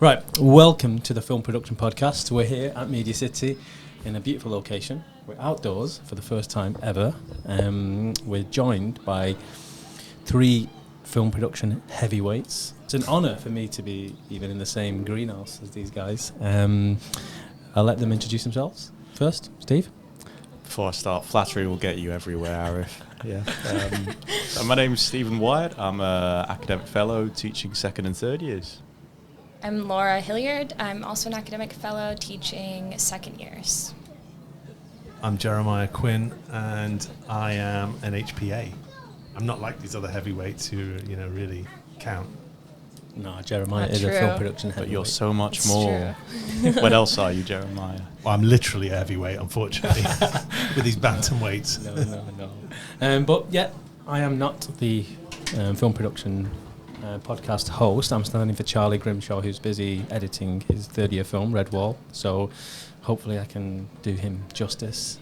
Right, welcome to the Film Production Podcast. We're here at Media City in a beautiful location. We're outdoors for the first time ever. We're joined by three film production heavyweights. It's an honour for me to be even in the same greenhouse as these guys. I'll let them introduce themselves. First, Steve. Before I start, flattery will get you everywhere, Aarif. Yeah. So my name's Stephen Wyatt. I'm an academic fellow teaching second and third years. I'm Laura Hilliard. I'm also an academic fellow teaching second years. I'm Jeremiah Quinn, and I am an HPA. I'm not like these other heavyweights who, really count. No, Jeremiah Not is true. a film production But heavyweight. you're so much It's more. What else are you, Jeremiah? Well, I'm literally a heavyweight, unfortunately, with these bantamweights. No. But yeah, I am not the film production podcast host. I'm standing for Charlie Grimshaw, who's busy editing his third year film, Red Wall. So hopefully I can do him justice.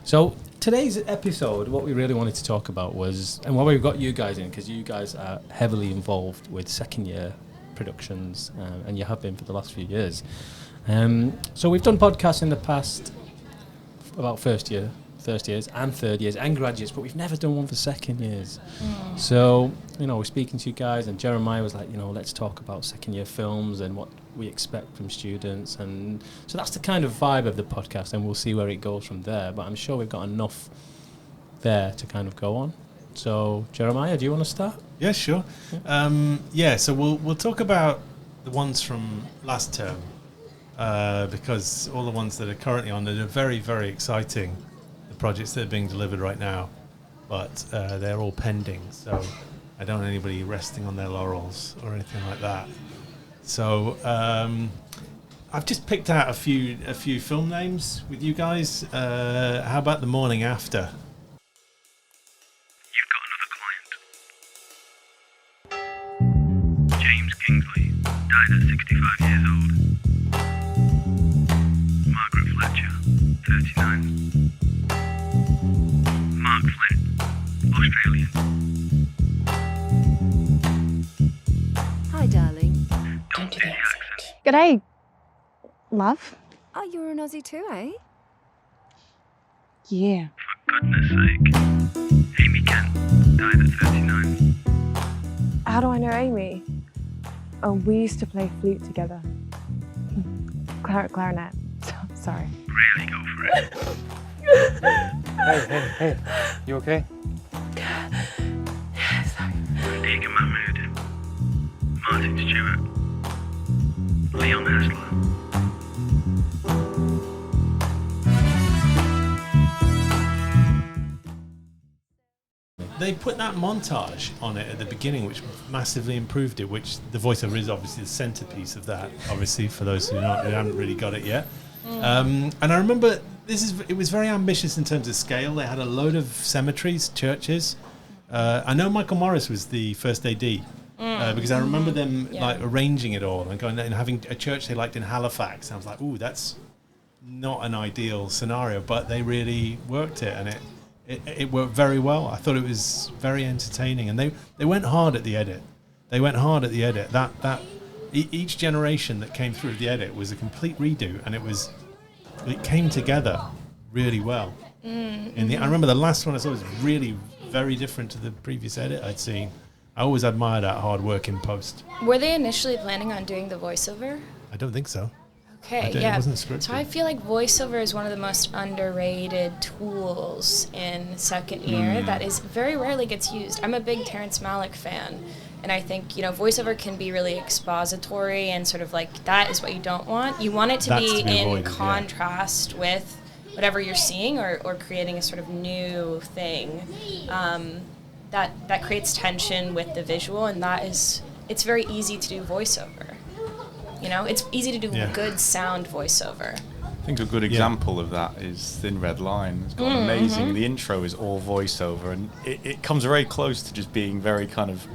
So today's episode, what we really wanted to talk about was, and why we've got you guys in, because you guys are heavily involved with second year productions, and you have been for the last few years. So we've done podcasts in the past about first years and third years and graduates, but we've never done one for second years. So, we're speaking to you guys, and Jeremiah was like, let's talk about second year films and what we expect from students. And so that's the kind of vibe of the podcast, and we'll see where it goes from there. But I'm sure we've got enough there to kind of go on. So, Jeremiah, do you want to start? Yeah, sure. So we'll talk about the ones from last term, because all the ones that are currently on are very, very exciting. Projects that are being delivered right now, but they're all pending, so I don't want anybody resting on their laurels or anything like that. So I've just picked out a few film names with you guys. How about The Morning After? You've got another client. James Kingsley died at 65 years old. Margaret Fletcher, 39. Mark Flint, Australian. Hi, darling. Don't do the accent. G'day, love. Oh, you're an Aussie too, eh? Yeah. For goodness sake. Amy Kent died at 39. How do I know Amy? Oh, we used to play flute together. Clarinet. Sorry. Really go for it. Hey, you okay? Sorry. Deacon Mahmood. Martin Stewart. Leon Hessler. They put that montage on it at the beginning, which massively improved it, which the voiceover is obviously the centerpiece of that, obviously, for those who haven't really got it yet. And I remember it was very ambitious in terms of scale. They had a load of cemeteries, churches. I know Michael Morris was the first AD, because I remember them arranging it all and going and having a church they liked in Halifax. I was like, ooh, that's not an ideal scenario, but they really worked it, and it worked very well. I thought it was very entertaining, and they went hard at the edit. That each generation that came through the edit was a complete redo, and it came together really well. I remember the last one I saw was really very different to the previous edit I'd seen. I always admired that hard work in post. Were they initially planning on doing the voiceover? I don't think so. Okay, It wasn't scripted. So I feel like voiceover is one of the most underrated tools in second year that is very rarely gets used. I'm a big Terrence Malick fan, and I think voiceover can be really expository and sort of like that is what you don't want. You want it to be in avoided, contrast with whatever you're seeing or creating a sort of new thing that creates tension with the visual, and it's very easy to do voiceover. It's easy to do good sound voiceover. I think a good example of that is Thin Red Line. It's got amazing. The intro is all voiceover, and it comes very close to just being very kind of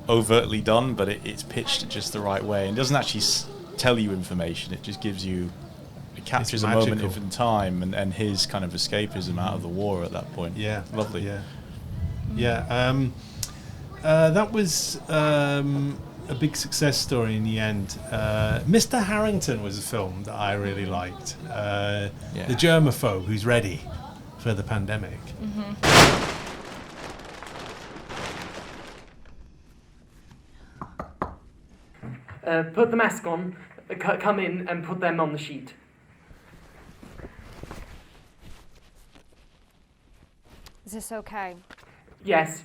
overtly done, but it's pitched just the right way and doesn't actually tell you information. It just gives you, it captures a moment in time and his kind of escapism out of the war at that point. Yeah, lovely. That was a big success story in the end. Mr. Harrington was a film that I really liked. The germaphobe who's ready for the pandemic. Put the mask on, come in and put them on the sheet. Is this okay? Yes.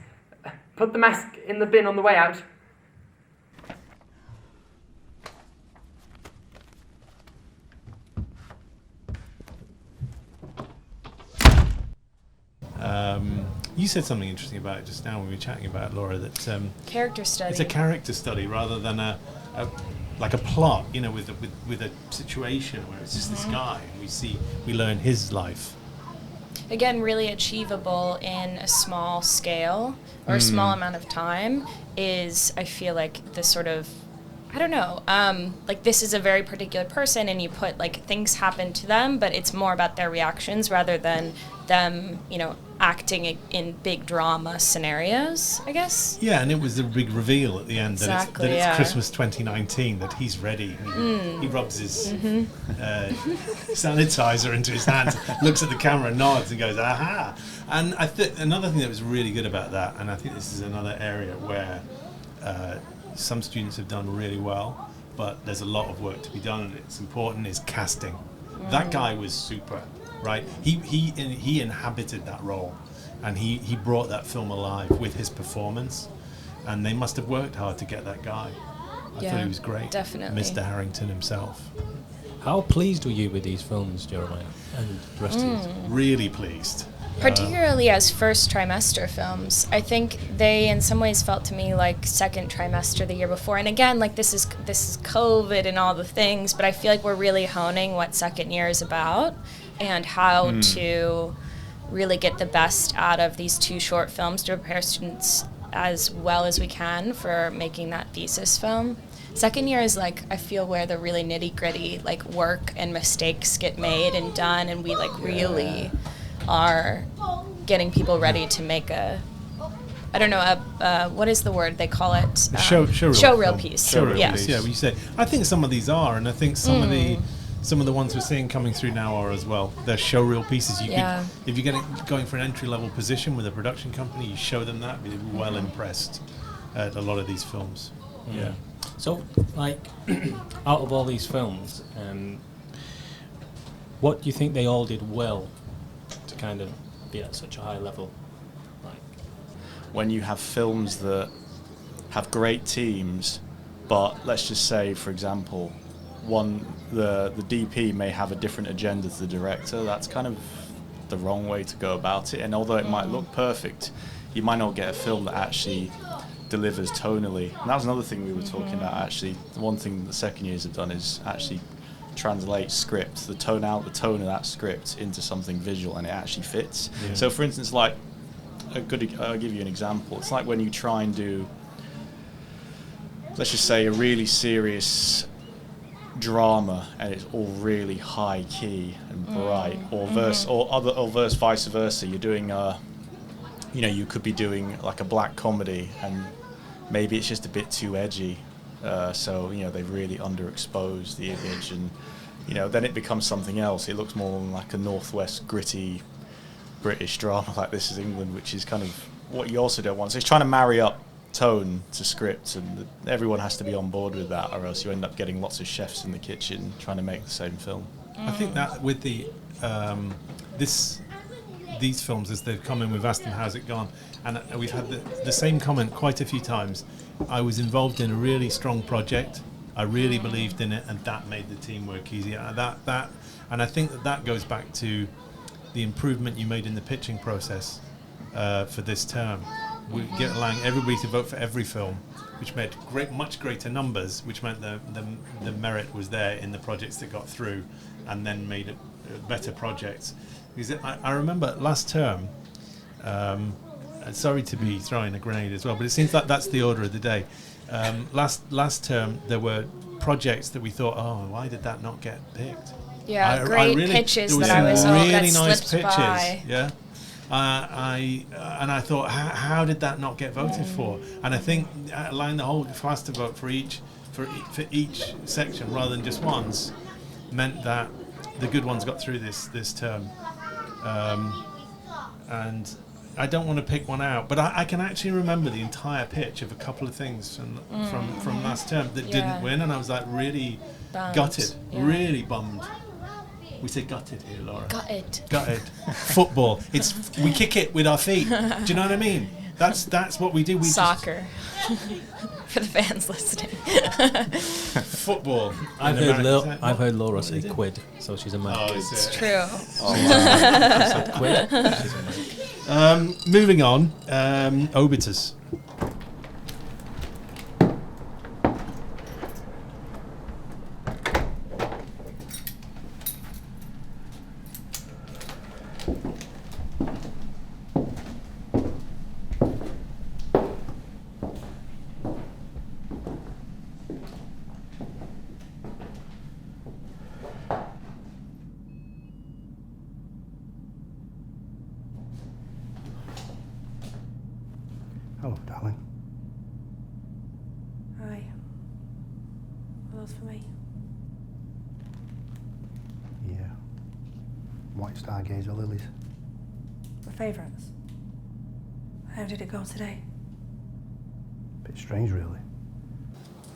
Put the mask in the bin on the way out. You said something interesting about it just now when we were chatting about it, Laura, that Character study. it's a character study rather than a plot, you know, with a situation where it's just this guy and we learn his life. Again, really achievable in a small scale or a small amount of time is, I feel like, the sort of, I don't know, like this is a very particular person and you put like things happen to them, but it's more about their reactions rather than them, you know, acting in big drama scenarios, I guess. Yeah, and it was the big reveal at the end that it's Christmas 2019, that he's ready. He rubs his sanitizer into his hands, looks at the camera, nods and goes, aha. And I think another thing that was really good about that, and I think this is another area where some students have done really well, but there's a lot of work to be done and it's important, is casting. That guy was super. Right, he inhabited that role, and he brought that film alive with his performance, and they must have worked hard to get that guy. I thought he was great, definitely. Mr. Harrington himself. How pleased were you with these films, Jeremiah, and the rest of you? Really pleased. Particularly as first trimester films. I think they in some ways felt to me like second trimester the year before. And again, like this is COVID and all the things, but I feel like we're really honing what second year is about and how to really get the best out of these two short films to prepare students as well as we can for making that thesis film. Second year is like, I feel, where the really nitty gritty like work and mistakes get made and done, and we like really are getting people ready to make a, I don't know, what is the word they call it? Showreel piece. Showreel piece. Yeah, you say. I think some of these are, and I think some of the ones we're seeing coming through now are as well. They're showreel pieces. You could, if you're going for an entry level position with a production company, you show them that, they'll be well impressed at a lot of these films. Yeah. So, like, out of all these films, what do you think they all did well to kind of be at such a high level? Like, when you have films that have great teams, but let's just say, for example, the DP may have a different agenda to the director, that's kind of the wrong way to go about it. And although it might look perfect, you might not get a film that actually delivers tonally. And that was another thing we were talking about, actually. The one thing the second years have done is actually translate script, the tone of that script into something visual, and it actually fits. Yeah. So for instance, like, I'll give you an example. It's like when you try and do, let's just say, a really serious drama, and it's all really high key and bright, or verse vice versa. You're doing you could be doing like a black comedy, and maybe it's just a bit too edgy, so they've really underexposed the image, and then it becomes something else. It looks more like a northwest gritty British drama like This Is England, which is kind of what you also don't want. So it's trying to marry up tone to script, and everyone has to be on board with that, or else you end up getting lots of chefs in the kitchen trying to make the same film. I think that with the these films, as they've come in, we've asked them how's it gone, and we've had the same comment quite a few times. I was involved in a really strong project, I really believed in it, and that made the teamwork easier. And I think that goes back to the improvement you made in the pitching process for this term. We get allowing everybody to vote for every film, which meant much greater numbers, which meant the merit was there in the projects that got through, and then made it better projects. Because I remember last term, sorry to be throwing a grenade as well, but it seems like that's the order of the day. Last term, there were projects that we thought, oh, why did that not get picked? Yeah, great pitches that I was really that nice slipped pitches. by. Yeah. I thought, how did that not get voted for? And I think allowing the whole class to vote for each section rather than just once meant that the good ones got through this term. And I don't want to pick one out, but I can actually remember the entire pitch of a couple of things from last term that didn't win, and I was like really gutted, really bummed. We say gutted here, Laura. Gutted. Football. We kick it with our feet. Do you know what I mean? That's what we do. We Soccer. For the fans listening. Football. I've heard Laura say quid, so she's a man. Oh, It's true. Quid. She's a man. Moving on, Obitus. Hello, darling. Hi. What else for me? Yeah. White Stargazer lilies. The favourites. How did it go today? Bit strange, really.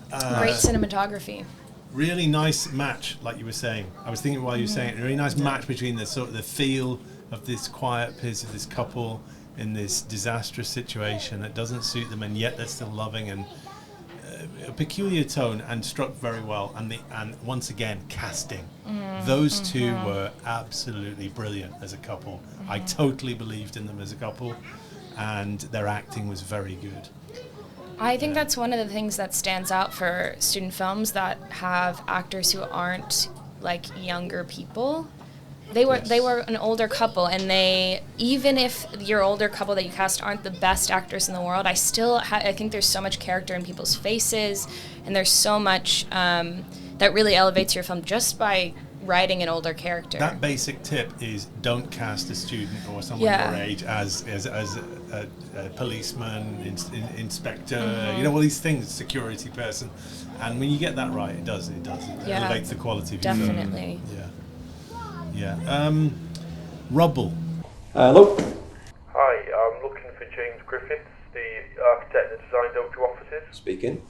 Great cinematography. Really nice match, like you were saying. I was thinking while you were saying it, a really nice match between the sort of the feel of this quiet piece of this couple in this disastrous situation that doesn't suit them, and yet they're still loving, and a peculiar tone, and struck very well. And once again, casting. Those two were absolutely brilliant as a couple. I totally believed in them as a couple, and their acting was very good. I think that's one of the things that stands out for student films that have actors who aren't like younger people. They were an older couple, and they, even if your older couple that you cast aren't the best actors in the world, I think there's so much character in people's faces, and there's so much that really elevates your film just by writing an older character. That basic tip is don't cast a student or someone your age as a policeman, inspector, you know, all these things, security person. And when you get that right, it does. It elevates the quality of your film. Definitely. Yeah. Rubble. Hello. Hi, I'm looking for James Griffiths, the architect that designed O2 offices. Speaking.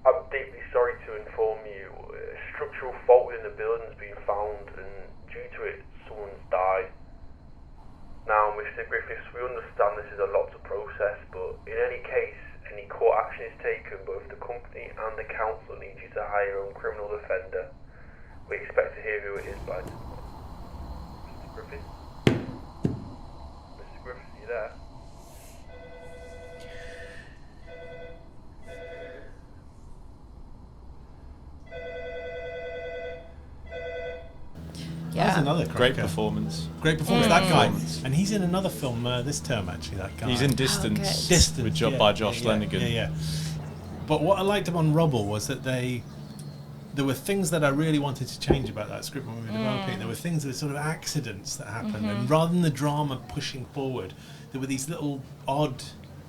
I'm deeply sorry to inform you, a structural fault in the building has been found, and due to it, someone's died. Now, Mr. Griffiths, we understand this is a lot to process, but in any case, any court action is taken, both the company and the council need you to hire your own criminal defender. We expect to hear who it is by tomorrow. Mr. Griffiths? Mr. Griffiths, are you there? That's another great performance. Great performance. That guy, and he's in another film this term. Actually, that guy. He's in Distance. Distance by Josh Lenigan. Yeah. But what I liked about Rubble was that there were things that I really wanted to change about that script when we were developing. There were things that were sort of accidents that happened, and rather than the drama pushing forward, there were these little odd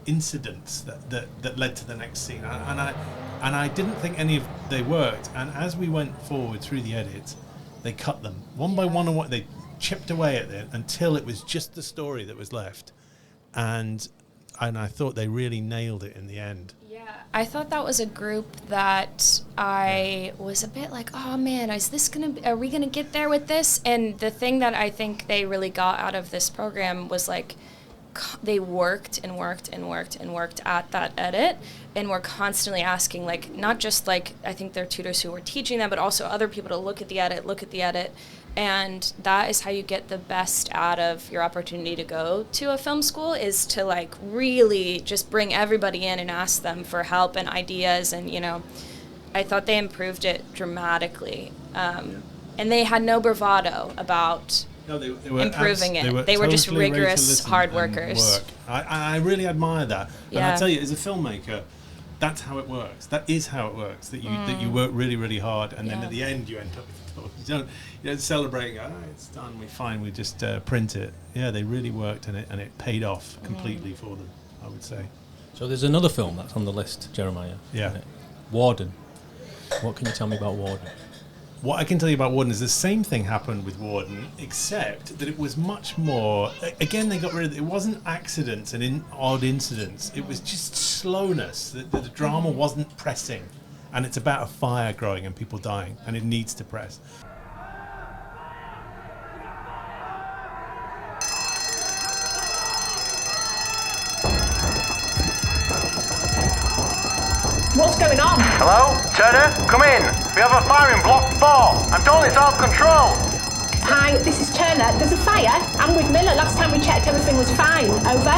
incidents that led to the next scene. And I didn't think any of they worked. And as we went forward through the edit, they cut them one by one, and they chipped away at it until it was just the story that was left. And I thought they really nailed it in the end. Yeah, I thought that was a group that I was a bit like, oh man, are we gonna get there with this? And the thing that I think they really got out of this program was like, they worked and worked and worked and worked at that edit, and were constantly asking, like, not just like, I think their tutors who were teaching them, but also other people to look at the edit. And that is how you get the best out of your opportunity to go to a film school, is to like really just bring everybody in and ask them for help and ideas. And, you know, I thought they improved it dramatically. And they had no bravado about they were improving it. They were just totally rigorous, hard workers. I really admire that. And I tell you, as a filmmaker, That's how it works. That is how it works. That you work really, really hard, and then at the end you end up with the toy. You don't celebrate. It's done. We're fine. We just print it. Yeah, they really worked, and it paid off completely for them, I would say. So there's another film that's on the list, Jeremiah. Yeah. Warden. What can you tell me about Warden? What I can tell you about Warden is the same thing happened with Warden, except that it was much more. Again, they got rid of it. It wasn't accidents and odd incidents. It was just slowness. The drama wasn't pressing, and it's about a fire growing and people dying, and it needs to press. What's going on? Hello? Turner? Come in. We have a fire in block 4. I'm told it's out of control. Hi, this is Turner. There's a fire. I'm with Miller. Last time we checked, everything was fine. Over.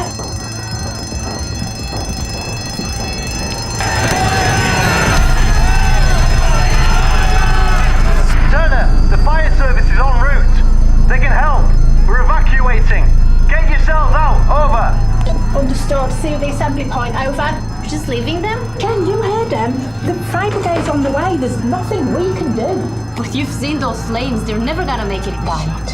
Turner, the fire service is en route. They can help. We're evacuating. Get yourselves out. Over. Understood. See you at the assembly point. Over. Just leaving them? Ken, you heard them. The fire brigade's on the way. There's nothing we can do. But you've seen those flames. They're never gonna make it back.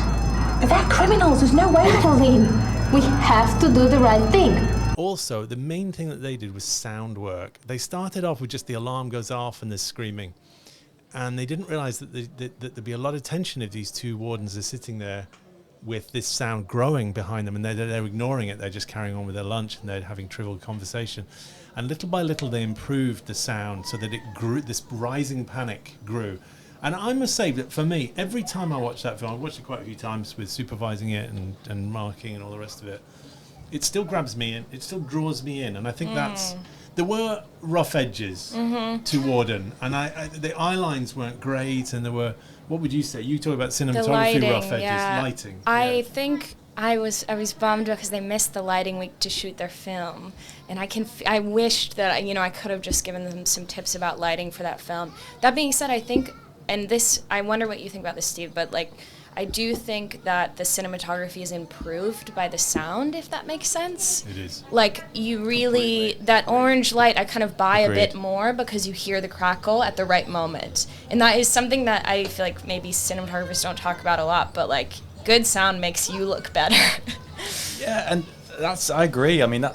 They're criminals. There's no way, Pauline. We have to do the right thing. Also, the main thing that they did was sound work. They started off with just the alarm goes off and there's screaming. And they didn't realise that there'd be a lot of tension if these two wardens are sitting there with this sound growing behind them, and they're ignoring it. They're just carrying on with their lunch and they're having trivial conversation. And little by little, they improved the sound so that it grew. This rising panic grew. And I must say that for me, every time I watch that film, I've watched it quite a few times with supervising it and marking and all the rest of it, it still grabs me in. It still draws me in. And I think there were rough edges to Warden, and the eye lines weren't great, and there were. What would you say? You talk about cinematography, lighting, rough edges, lighting. I think I was bummed because they missed the lighting week to shoot their film, and I wished that I could have just given them some tips about lighting for that film. That being said, I think, and this, I wonder what you think about this, Steve, but I do think that the cinematography is improved by the sound, if that makes sense. It is. You really, that orange light, I kind of buy Agreed. a bit more because you hear the crackle at the right moment. And that is something that I feel like maybe cinematographers don't talk about a lot, but good sound makes you look better. Yeah, and I agree. I mean, I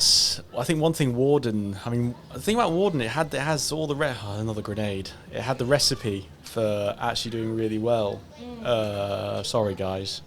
think one thing the thing about Warden, it has all the, another grenade. It had the recipe for actually doing really well. Sorry guys,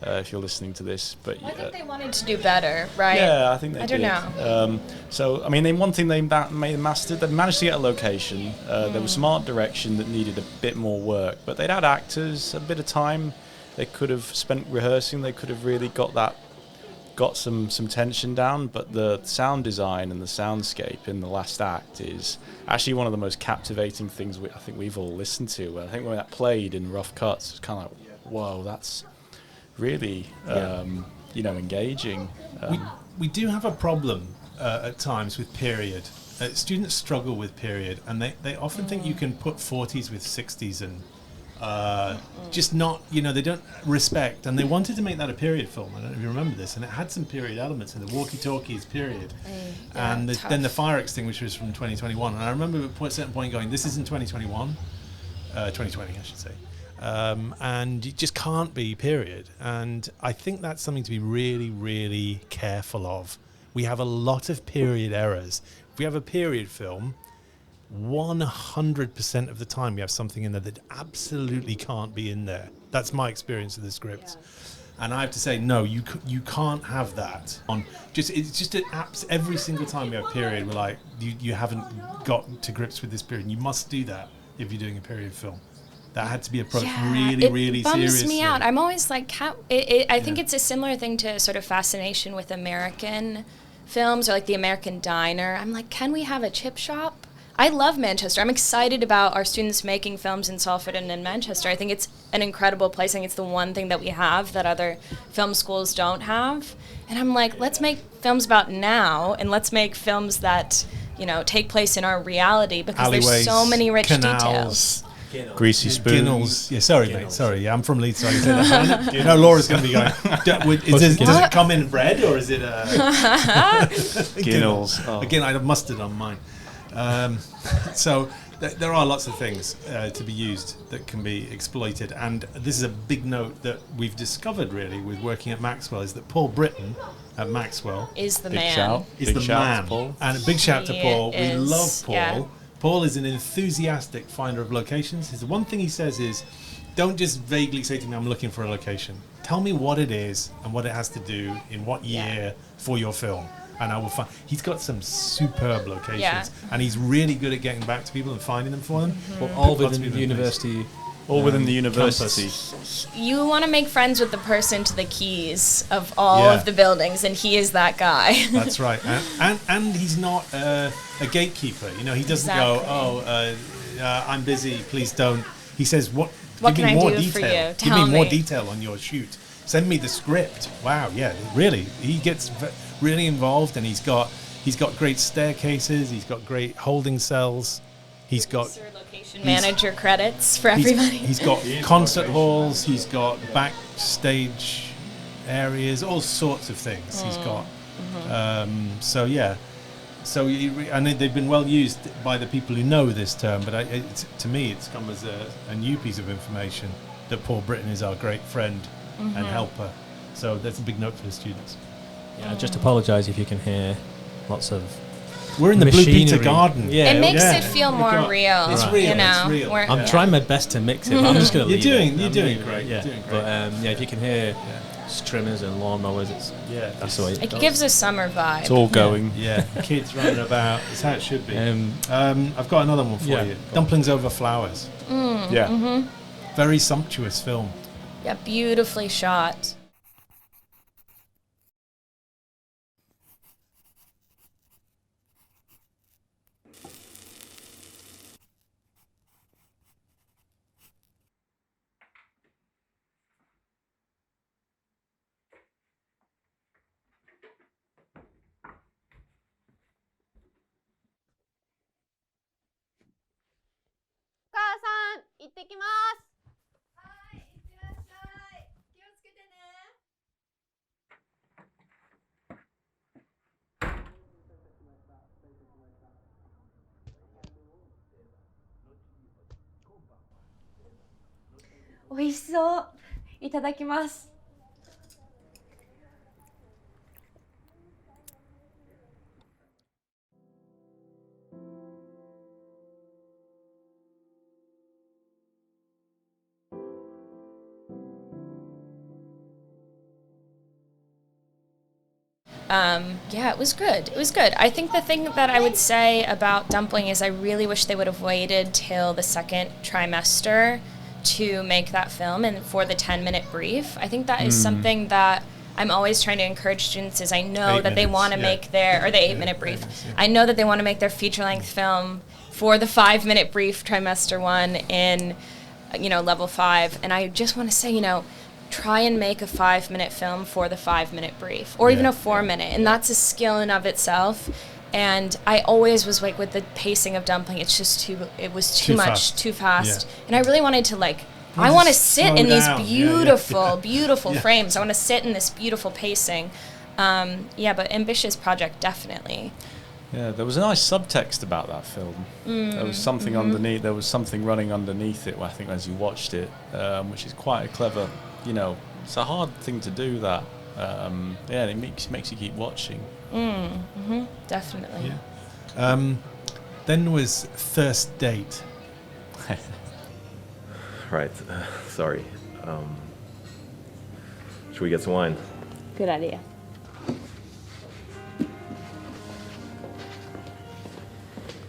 if you're listening to this, but I think they wanted to do better, right? Yeah, I think they did. I don't know. So, I mean, one thing they managed to get a location. There was some art direction that needed a bit more work, but they'd had actors, a bit of time they could have spent rehearsing. They could have really got some tension down, but the sound design and the soundscape in the last act is actually one of the most captivating things I think we've all listened to. I think when that played in rough cuts, it's kind of like, whoa, that's really engaging. We do have a problem at times with period. Students struggle with period, and they often think you can put 40s with 60s and just not, they don't respect, and they wanted to make that a period film. I don't know if you remember this, and it had some period elements, and the walkie-talkie is period, and then the fire extinguisher is from 2021. And I remember at a certain point going, this isn't 2021, 2020 I should say, and it just can't be period. And I think that's something to be really, really careful of. We have a lot of period errors. If we have a period film, 100% of the time we have something in there that absolutely can't be in there. That's my experience of the script. Yeah. And I have to say, no, you can't have that. It's just an every single time we have period, we're like, you haven't got to grips with this period. You must do that if you're doing a period film. That had to be approached really seriously. It bums me out. I'm always like, I think it's a similar thing to sort of fascination with American films or the American diner. I'm like, can we have a chip shop? I love Manchester. I'm excited about our students making films in Salford and in Manchester. I think it's an incredible place. I think it's the one thing that we have that other film schools don't have. And I'm like, let's make films about now, and let's make films that, take place in our reality, because there's so many rich details. Greasy spoons. Yeah, sorry, Ginnels. Mate. Sorry, I'm from Leeds, so I can say that. Laura's going to be going, does it come in red, or is it... Ginnels. Again, I have mustard on mine. So there are lots of things to be used that can be exploited, and this is a big note that we've discovered really with working at Maxwell, is that Paul Britton at Maxwell is the Big man. shout. is Big the shout man. to Paul. And a big shout to He Paul. We is, love Paul. yeah. Paul is an enthusiastic finder of locations. The one thing he says is, don't just vaguely say to me, I'm looking for a location. Tell me what it is and what it has to do in what year for your film. And I will find. He's got some superb locations, and he's really good at getting back to people and finding them for them. Well, all within the university. All within the university. Campus. You want to make friends with the person to the keys of all of the buildings, and he is that guy. That's right. And he's not a gatekeeper. You know, he doesn't go, I'm busy, please don't. He says, what What give can me I more do detail. for you? Give Tell me more me." detail on your shoot. Send me the script. Wow, yeah, really. He gets really involved, and he's got great staircases, he's got great holding cells. He's got location manager credits for everybody. He's got concert halls. He's got backstage areas, all sorts of things. He's got. So yeah, and they've been well used by the people who know this term. But to me, it's come as a new piece of information that Paul Britton is our great friend and helper. So that's a big note for the students. Yeah, just apologise if you can hear lots of. We're in the Blue Peter machinery. Garden. Yeah, It makes it feel more real. It's real. You know, It's real. We're- I'm trying my best to mix it. But I'm just going to leave it. You're doing great. Yeah, You're doing great. but yeah, if you can hear trimmers and lawnmowers, it's that's the way It gives a summer vibe. It's all going. Yeah, kids running about. It's how it should be. I've got another one for you. Dumplings Over Flowers. Yeah. Very sumptuous film. Yeah, beautifully shot. Yeah, it was good. It was good. I think the thing that I would say about Dumpling is I really wish they would have waited till the second trimester to make that film and for the 10-minute brief. I think that is something that I'm always trying to encourage students is I know that they want to make their, or the 8-minute brief. I know that they want to make their feature-length film for the 5-minute brief trimester 1 in, level 5. And I just want to say, try and make a 5-minute film for the 5-minute brief, or even a 4-minute, and that's a skill in of itself. And I always was like with the pacing of Dumpling, it was too much, too fast. Yeah. And I really wanted to I want to sit in these beautiful frames. I want to sit in this beautiful pacing. But ambitious project, definitely. Yeah, there was a nice subtext about that film. There was something underneath. There was something running underneath it. I think as you watched it, which is quite a clever. It's a hard thing to do that. It makes you keep watching. Definitely. Yeah. Then was First Date. Right. Sorry. Should we get some wine? Good idea.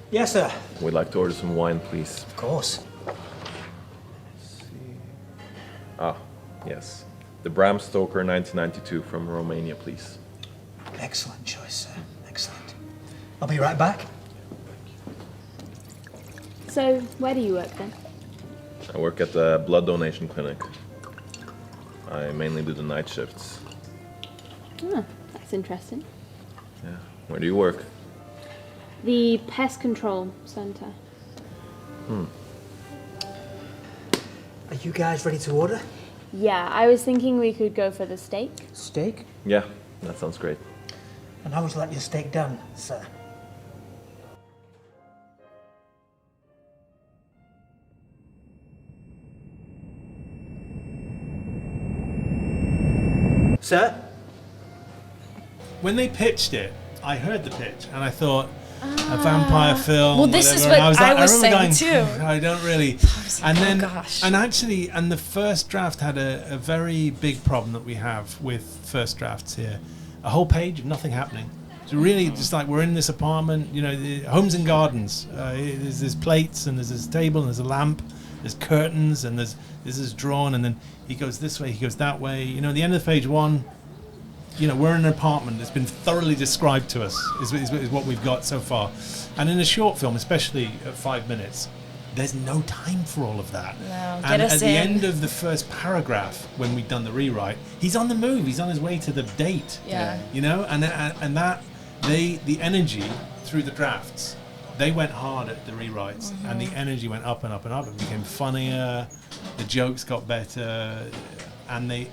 Yes, sir. We'd like to order some wine, please. Of course. Yes. The Bram Stoker 1992 from Romania, please. Excellent choice, sir. Excellent. I'll be right back. So, where do you work then? I work at the blood donation clinic. I mainly do the night shifts. Oh, that's interesting. Yeah. Where do you work? The Pest Control Centre. Are you guys ready to order? Yeah, I was thinking we could go for the steak. Steak? Yeah, that sounds great. And how would you like your steak done, sir? Sir? When they pitched it, I heard the pitch and I thought, a vampire film. Well, this is whatever. what And I was remember saying going, too. I don't really. And then, and the first draft had a very big problem that we have with first drafts here. A whole page of nothing happening. So really, just like we're in this apartment, you know, the homes and gardens. There's plates and there's this table and there's a lamp. There's curtains and this is drawn and then he goes this way, he goes that way. You know, at the end of page one, you know, we're in an apartment that's been thoroughly described to us, is what we've got so far. And in a short film, especially at 5 minutes, there's no time for all of that. No, and at the end of the first paragraph, when we'd done the rewrite, he's on the move, he's on his way to the date. Yeah. You know, and that, the energy through the drafts, they went hard at the rewrites, and the energy went up and up and up. It became funnier, the jokes got better, and they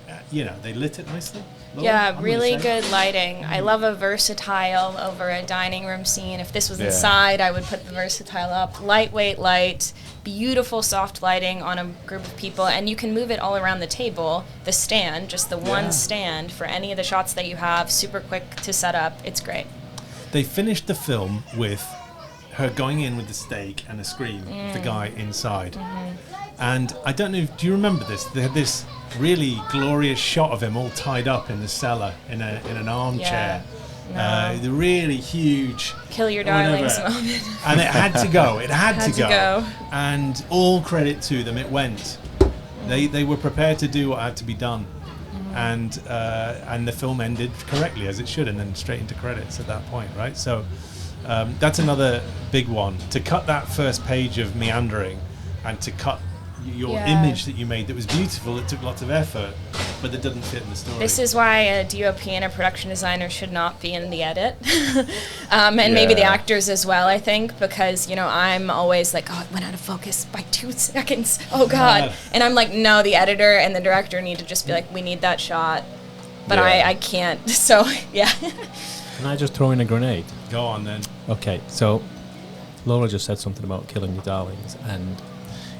lit it nicely. Yeah, really good lighting. I love a versatile over a dining room scene. If this was inside, I would put the versatile up. Lightweight light, beautiful soft lighting on a group of people, and you can move it all around the table. The stand, just the one stand for any of the shots that you have, super quick to set up. It's great. They finished the film with her going in with the steak and a scream of the guy inside. And I don't know, do you remember this? They had this really glorious shot of him all tied up in the cellar in an armchair. The really huge kill your darlings moment. And it had to go. It had to go. And all credit to them, it went. They were prepared to do what had to be done. And the film ended correctly as it should, and then straight into credits at that point, right? So that's another big one. To cut that first page of meandering and to cut your image that you made that was beautiful, it took lots of effort, but that doesn't fit in the story. This is why a DOP and a production designer should not be in the edit. And maybe the actors as well, I think, because, you know, I'm always like, oh, it went out of focus by 2 seconds. Oh, God. And I'm like, no, the editor and the director need to just be like, we need that shot. But I can't. So, yeah. Can I just throw in a grenade? Go on, then. Okay, so Laura just said something about killing your darlings, and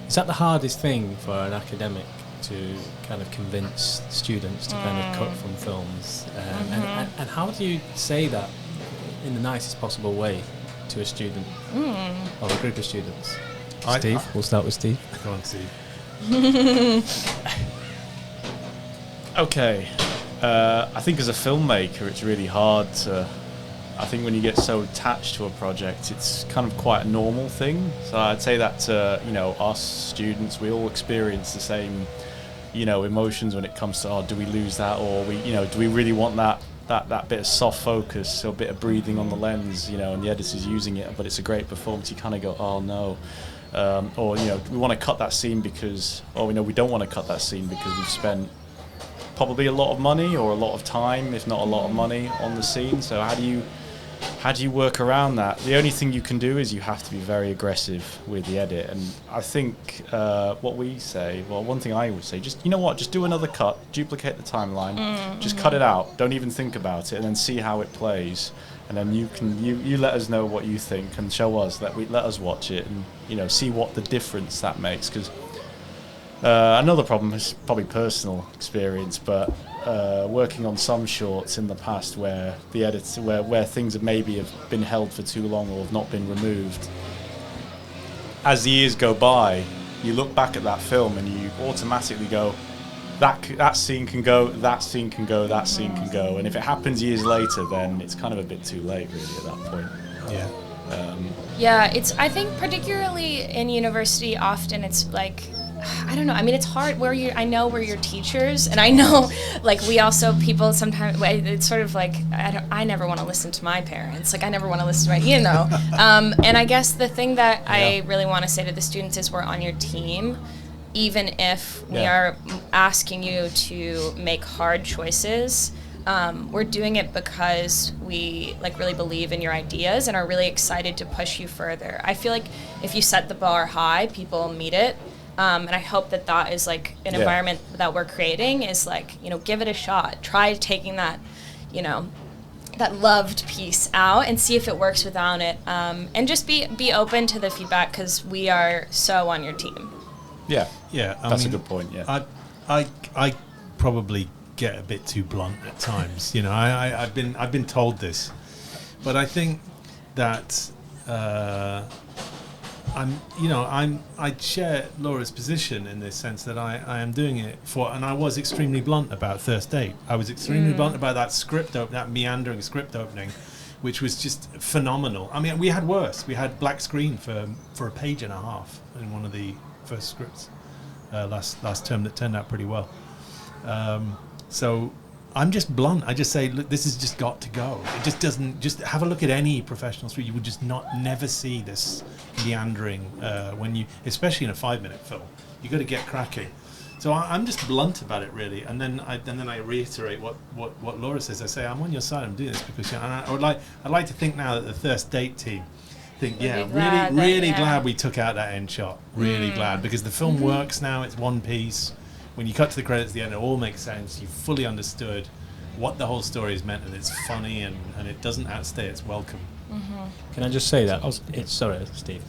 is that the hardest thing for an academic to kind of convince students to kind of cut from films? And how do you say that in the nicest possible way to a student or a group of students? Steve, we'll start with Steve. Go on, Steve. Okay. I think as a filmmaker, it's really hard to... I think when you get so attached to a project, it's kind of quite a normal thing. So I'd say that you know, us students, we all experience the same, you know, emotions when it comes to, do we lose that, or do we really want that bit of soft focus or bit of breathing on the lens, you know, and the editor's using it, but it's a great performance. You kind of go, oh no, or we want to cut that scene because, we don't want to cut that scene because we've spent probably a lot of money or a lot of time, if not a lot of money, on the scene. So how do you work around that? The only thing you can do is you have to be very aggressive with the edit. And I think what we say, one thing I would say, just, you know what, just do another cut, duplicate the timeline, just cut it out, don't even think about it, and then see how it plays. And then you let us know what you think and show us, let us watch it and, see what the difference that makes. Because another problem is probably personal experience, but working on some shorts in the past where the edits, where things have been held for too long or have not been removed. As the years go by, you look back at that film and you automatically go, that scene can go, that scene can go, that scene can go. And if it happens years later, then it's kind of a bit too late, really, at that point. Yeah. I think particularly in university, often it's like, I don't know. I mean, it's hard I know we're your teachers, and I know, like, we also, people sometimes, it's sort of like, I never want to listen to my parents. Like, I never want to listen to and I guess the thing that I really want to say to the students is we're on your team, even if we are asking you to make hard choices. We're doing it because we really believe in your ideas and are really excited to push you further. I feel like if you set the bar high, people meet it. And I hope that is like an environment that we're creating is like, give it a shot. Try taking that, that loved piece out and see if it works without it. And just be open to the feedback because we are so on your team. Yeah. Yeah. That's a good point, yeah. I probably get a bit too blunt at times. You know, I've been told this, but I think that I share Laura's position in this sense that I am doing it for, and I was extremely blunt about First Date. I was extremely blunt about that meandering script opening, which was just phenomenal. I mean, we had worse. We had black screen for a page and a half in one of the first scripts last term that turned out pretty well. So I'm just blunt. I just say, look, this has just got to go. It just doesn't. Just have a look at any professional script. You would just never see this meandering when you, especially in a 5-minute film. You got to get cracking. So I'm just blunt about it, really, and then I reiterate what Laura says. I say, I'm on your side. I'm doing this because, and I'd like to think now that the First Date team think, really glad we took out that end shot. Really glad, because the film works now. It's one piece. When you cut to the credits at the end, it all makes sense. You fully understood what the whole story is meant, and it's funny, and it doesn't outstay its welcome. Can I just say that? Sorry, Steve.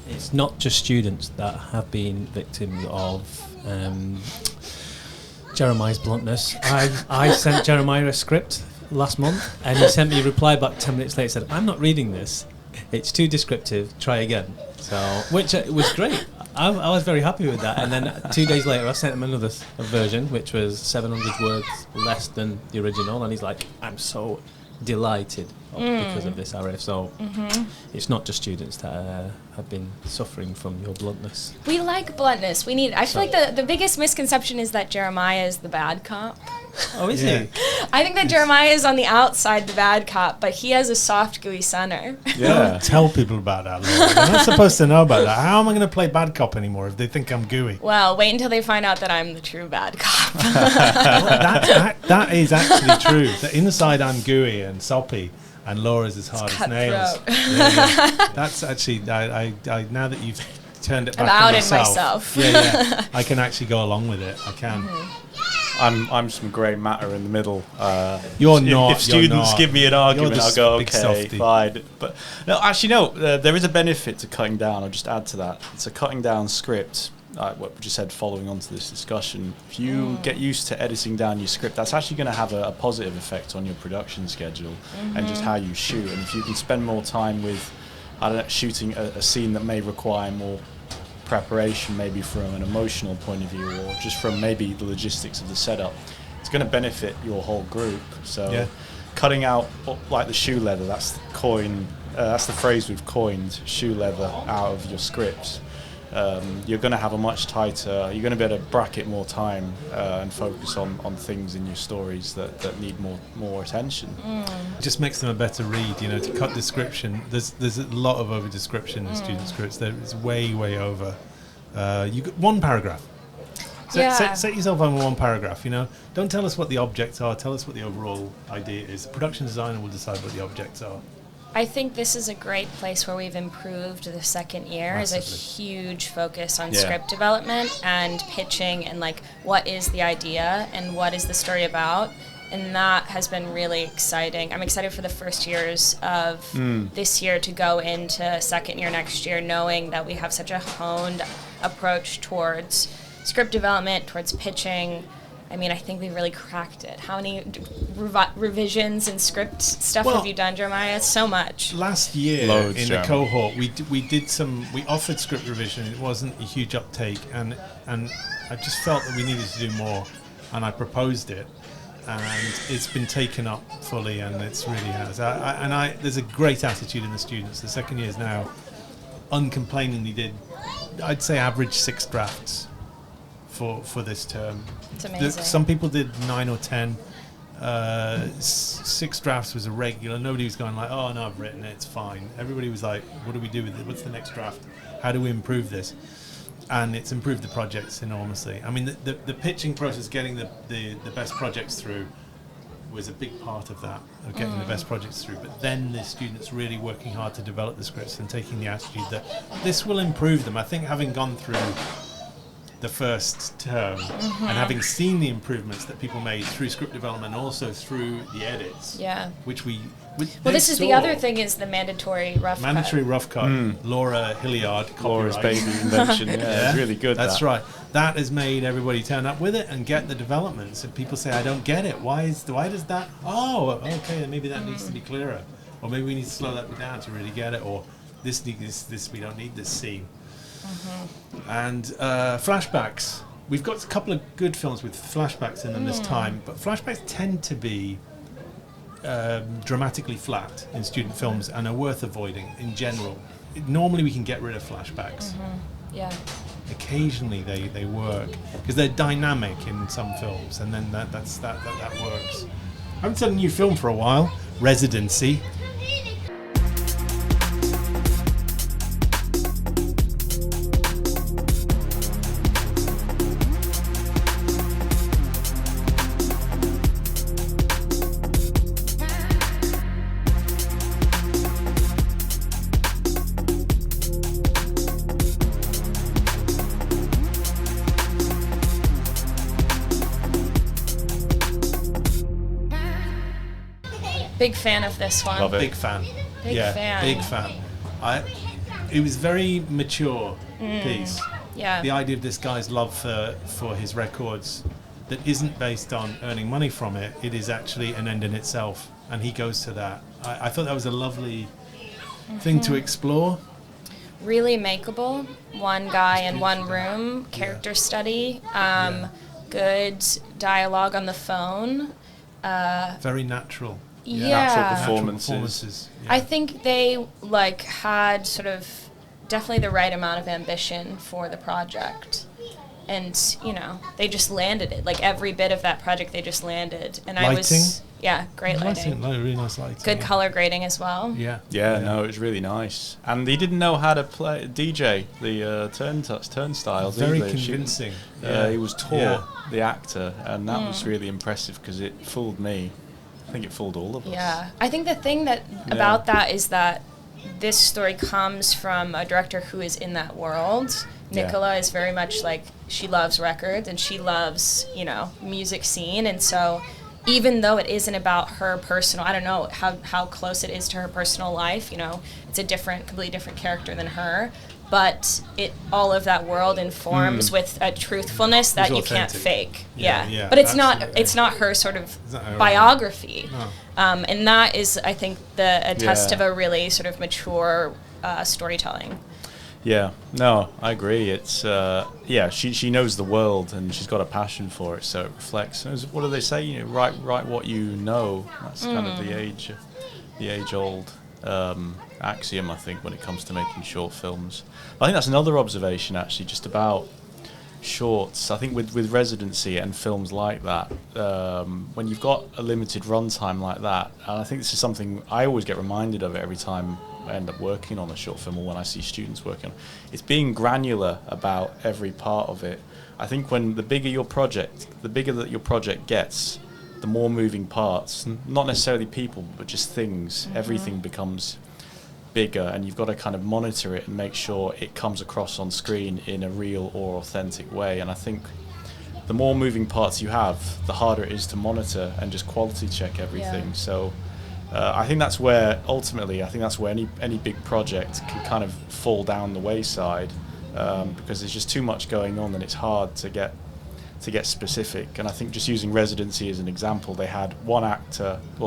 It's not just students that have been victims of Jeremiah's bluntness. I sent Jeremiah a script last month, and he sent me a reply back 10 minutes later. Said, "I'm not reading this. It's too descriptive. Try again." So, which was great. I was very happy with that. And then 2 days later, I sent him another version, which was 700 words less than the original, and he's like, "I'm so delighted because of this, Aarif." So it's not just students that have been suffering from your bluntness. We like bluntness. We need it. I feel like the biggest misconception is that Jeremiah is the bad cop. Oh, is he? I think that Jeremiah is on the outside the bad cop, but he has a soft, gooey center. Yeah. Tell people about that, Laura. They're not supposed to know about that. How am I going to play bad cop anymore if they think I'm gooey? Well, wait until they find out that I'm the true bad cop. That is actually true. The inside I'm gooey and soppy, and Laura's as hard as nails. That's actually, I now that you've turned it back on myself. Yeah. I can actually go along with it. I can. I'm some grey matter in the middle. You're not. If students give me an argument, I'll go, okay, softy. fine. But no, actually, no. There is a benefit to cutting down. I'll just add to that. It's a cutting down script. What we just said, following on to this discussion, if you get used to editing down your script, that's actually going to have a positive effect on your production schedule and just how you shoot. And if you can spend more time with, shooting a scene that may require more preparation, maybe from an emotional point of view, or just from maybe the logistics of the setup, it's going to benefit your whole group. So cutting out like the shoe leather, that's the phrase we've coined, shoe leather, out of your scripts. You're going to have a much tighter, you're going to be able to bracket more time and focus on things in your stories that need more attention. It just makes them a better read, to cut description. There's a lot of over description in student scripts. It's way over. You got one paragraph. Set yourself on one paragraph, Don't tell us what the objects are, tell us what the overall idea is. The production designer will decide what the objects are. I think this is a great place where we've improved the second year. Massively. Is a huge focus on script development and pitching and what is the idea and what is the story about. And that has been really exciting. I'm excited for the first years of this year to go into second year next year, knowing that we have such a honed approach towards script development, towards pitching. I mean, I think we really cracked it. How many revisions and script stuff have you done, Jeremiah? So much. Last year, in the cohort, we offered script revision. It wasn't a huge uptake, and I just felt that we needed to do more, and I proposed it, and it's been taken up fully, and it's really has. There's a great attitude in the students. The second years now, uncomplainingly did, I'd say, average 6 drafts for this term. It's amazing. Some people did 9 or 10. 6 drafts was a regular. Nobody was going "Oh no, I've written it, it's fine." Everybody was like, "What do we do with it? What's the next draft? How do we improve this?" And it's improved the projects enormously. I mean, the pitching process, getting the best projects through, was a big part of that, of getting the best projects through. But then the students really working hard to develop the scripts and taking the attitude that this will improve them. I think having gone through the first term, and having seen the improvements that people made through script development and also through the edits, which we this is the other thing is the mandatory rough cut. Laura Hilliard, Laura's copyright. baby invention. Yeah, it's really good. That's right. That has made everybody turn up with it and get the developments. And people say, I don't get it. Why does that? Oh, okay. Then maybe that needs to be clearer, or maybe we need to slow that down to really get it, or this we don't need this scene. And flashbacks. We've got a couple of good films with flashbacks in them this time, but flashbacks tend to be dramatically flat in student films and are worth avoiding in general. Normally we can get rid of flashbacks. Occasionally they work because they're dynamic in some films, and then that works. I haven't seen a new film for a while. Residency. Big fan of this one. Love it. Big fan. Big fan. It was very mature piece. Yeah. The idea of this guy's love for his records that isn't based on earning money from it. It is actually an end in itself, and he goes to that. I thought that was a lovely thing to explore. Really makeable. One guy in one room. Character study. Good dialogue on the phone. Very natural. Natural performances. I think they had sort of definitely the right amount of ambition for the project, and they just landed it. Like every bit of that project, they just landed. And lighting? Great lighting. Really nice lighting. Good color grading as well. No, it was really nice. And he didn't know how to play DJ the turnstiles. Very either. convincing. He was taught the actor, and that was really impressive because it fooled me. I think it fooled all of us. Yeah, I think the thing about that is that this story comes from a director who is in that world. Nicola is very much she loves records and she loves, music scene. And so even though it isn't about her personal, I don't know how close it is to her personal life, it's a completely different character than her. But all of that world informs with a truthfulness that you can't fake. But it's not her sort of biography. No. And that is, I think, a test of a really sort of mature storytelling. Yeah, no, I agree. It's she knows the world and she's got a passion for it, so it reflects. What do they say? Write what you know. That's kind of the age-old axiom, I think, when it comes to making short films. I think that's another observation, actually, just about shorts. I think with Residency and films like that, when you've got a limited runtime like that, and I think this is something I always get reminded of it every time I end up working on a short film or when I see students working on it, it's being granular about every part of it. I think when the bigger that your project gets, the more moving parts, not necessarily people, but just things, everything becomes bigger, and you've got to kind of monitor it and make sure it comes across on screen in a real or authentic way. And I think the more moving parts you have, the harder it is to monitor and just quality check everything. Yeah. So I think that's where any big project can kind of fall down the wayside, because there's just too much going on and it's hard to get specific. And I think just using Residency as an example, they had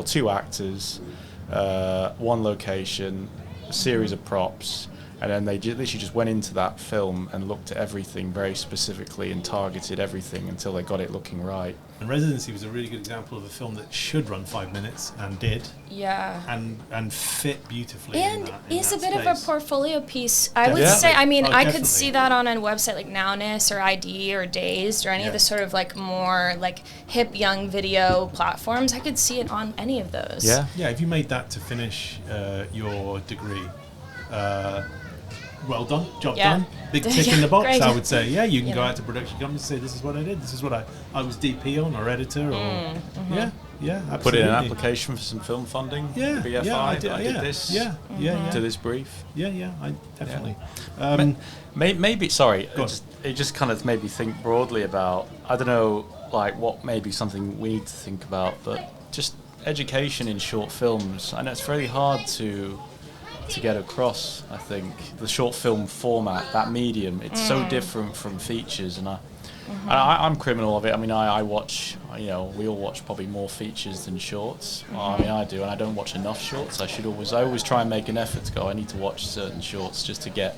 two actors, one location, a series of props, and then they literally just went into that film and looked at everything very specifically and targeted everything until they got it looking right. And Residency was a really good example of a film that should run 5 minutes and did. Yeah. And fit beautifully. And is a bit space. of a portfolio piece. I would say, I could see that on a website like Nowness or ID or Dazed or any of the sort of more hip young video platforms. I could see it on any of those. Yeah. Yeah, if you made that to finish your degree, well done, job done. Big tick in the box, I would say. Yeah, you can go out to production companies and say, this is what I did, this is what I was DP on or editor or... Yeah, absolutely. Put in an application for some film funding. Yeah, BFI, I did this. Yeah. To this brief. Yeah, I definitely. Maybe, sorry, it just kind of made me think broadly about, I don't know, like what maybe something we need to think about, but just education in short films. I know it's very hard to get across. I think the short film format, that medium, it's so different from features, and I'm criminal of it. I mean, I watch, we all watch probably more features than shorts. I mean, I do, and I don't watch enough shorts. I always try and make an effort to go, I need to watch certain shorts just to get